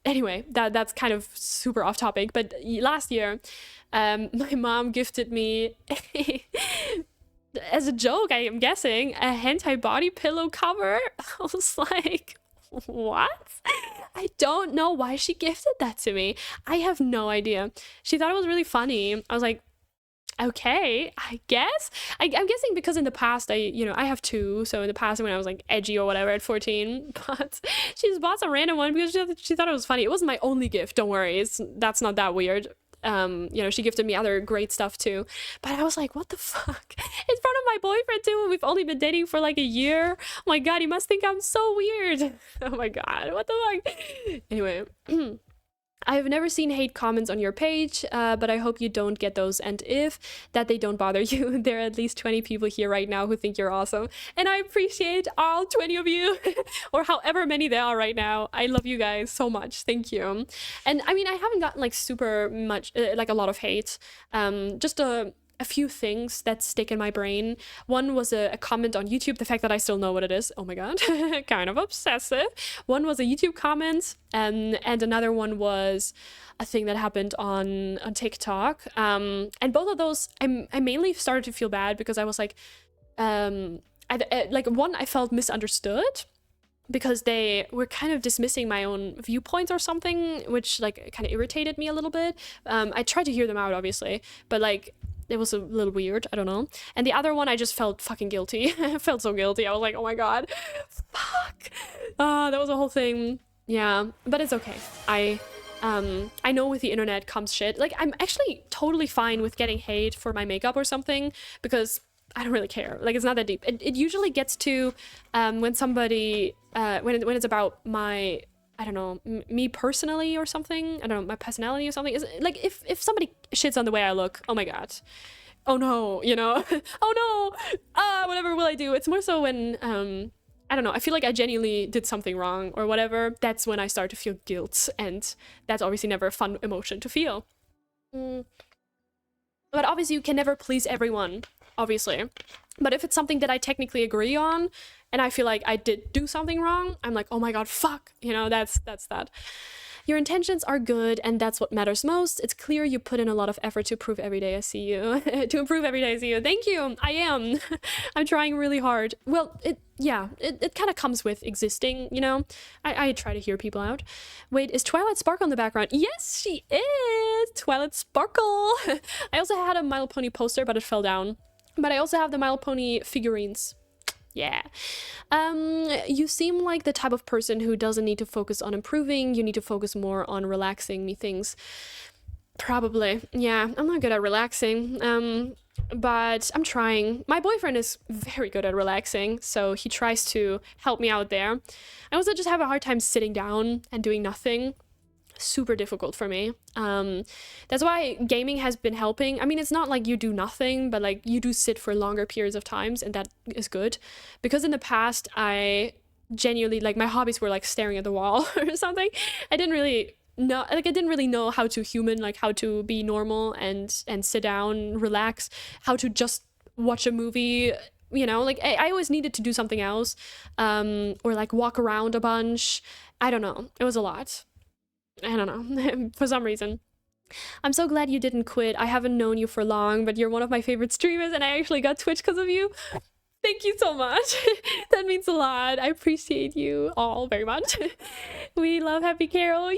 anyway, that's kind of super off topic, but last year, my mom gifted me as a joke, I am guessing, a hentai body pillow cover. I was like, what? I don't know why she gifted that to me. I have no idea. She thought it was really funny. I was like, okay, I guess. I'm guessing because in the past I have two, so in the past when I was like edgy or whatever at 14, but she just bought some random one because she thought it was funny. It wasn't my only gift, don't worry, that's not that weird. She gifted me other great stuff too, but I was like, what the fuck? It's front of my boyfriend too, and we've only been dating for like a year. Oh my god, he must think I'm so weird. Oh my god, what the fuck? Anyway. I have never seen hate comments on your page, but I hope you don't get those, and if that they don't bother you. There are at least 20 people here right now who think you're awesome, and I appreciate all 20 of you, or however many there are right now. I love you guys so much. Thank you. And I mean, I haven't gotten like super much, like a lot of hate, just a few things that stick in my brain. One was a comment on YouTube, the fact that I still know what it is. Oh my god, kind of obsessive. One was a YouTube comment, and another one was a thing that happened on TikTok. And both of those, I mainly started to feel bad because I was like, I felt misunderstood, because they were kind of dismissing my own viewpoints or something, which like kind of irritated me a little bit. I tried to hear them out, obviously, but like, it was a little weird, I don't know. And the other one, I just felt fucking guilty. I felt so guilty. I was like, oh my god, fuck. That was a whole thing. Yeah, but it's okay. I know with the internet comes shit. Like, I'm actually totally fine with getting hate for my makeup or something, because I don't really care. Like, it's not that deep. It usually gets to when somebody, when it's about my, I don't know, me personally or something. I don't know, my personality or something. Is like, if somebody shits on the way I look, oh my god, oh no, you know, oh no, whatever will I do? It's more so when, I don't know, I feel like I genuinely did something wrong or whatever. That's when I start to feel guilt, and that's obviously never a fun emotion to feel. But obviously you can never please everyone, obviously. But if it's something that I technically agree on, and I feel like I did do something wrong, I'm like, oh my god, fuck, you know, that's that. Your intentions are good, and that's what matters most. It's clear you put in a lot of effort to improve every day I see you. To improve every day I see you. Thank you, I am. I'm trying really hard. Well, it kind of comes with existing, you know? I try to hear people out. Wait, is Twilight Sparkle in the background? Yes, she is! Twilight Sparkle! I also had a My Little Pony poster, but it fell down. But I also have the My Little Pony figurines. Yeah. You seem like the type of person who doesn't need to focus on improving. You need to focus more on relaxing, methinks. Probably. Yeah, I'm not good at relaxing. But I'm trying. My boyfriend is very good at relaxing, so he tries to help me out there. I also just have a hard time sitting down and doing nothing. Super difficult for me. That's why gaming has been helping. I mean, it's not like you do nothing, but like you do sit for longer periods of times, and that is good. Because in the past, I genuinely, like, my hobbies were like staring at the wall or something. I didn't really know how to human, like how to be normal and sit down, relax, how to just watch a movie, you know, like I always needed to do something else, or like walk around a bunch. I don't know, it was a lot. I don't know, for some reason. I'm so glad you didn't quit. I haven't known you for long, but you're one of my favorite streamers, and I actually got Twitch because of you. Thank you so much. That means a lot. I appreciate you all very much. We love Happy Carol. Yay!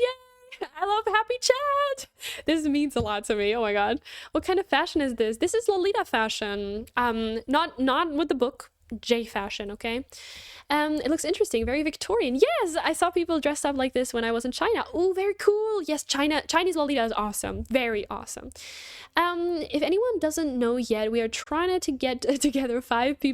I love Happy Chat. This means a lot to me. Oh my god. What kind of fashion is this? This is Lolita fashion. Not with the book. J fashion, okay? It looks interesting, very Victorian. Yes, I saw people dressed up like this when I was in China. Oh, very cool. Yes, Chinese Lolita is awesome. Very awesome. If anyone doesn't know yet, we are trying to get together 5 people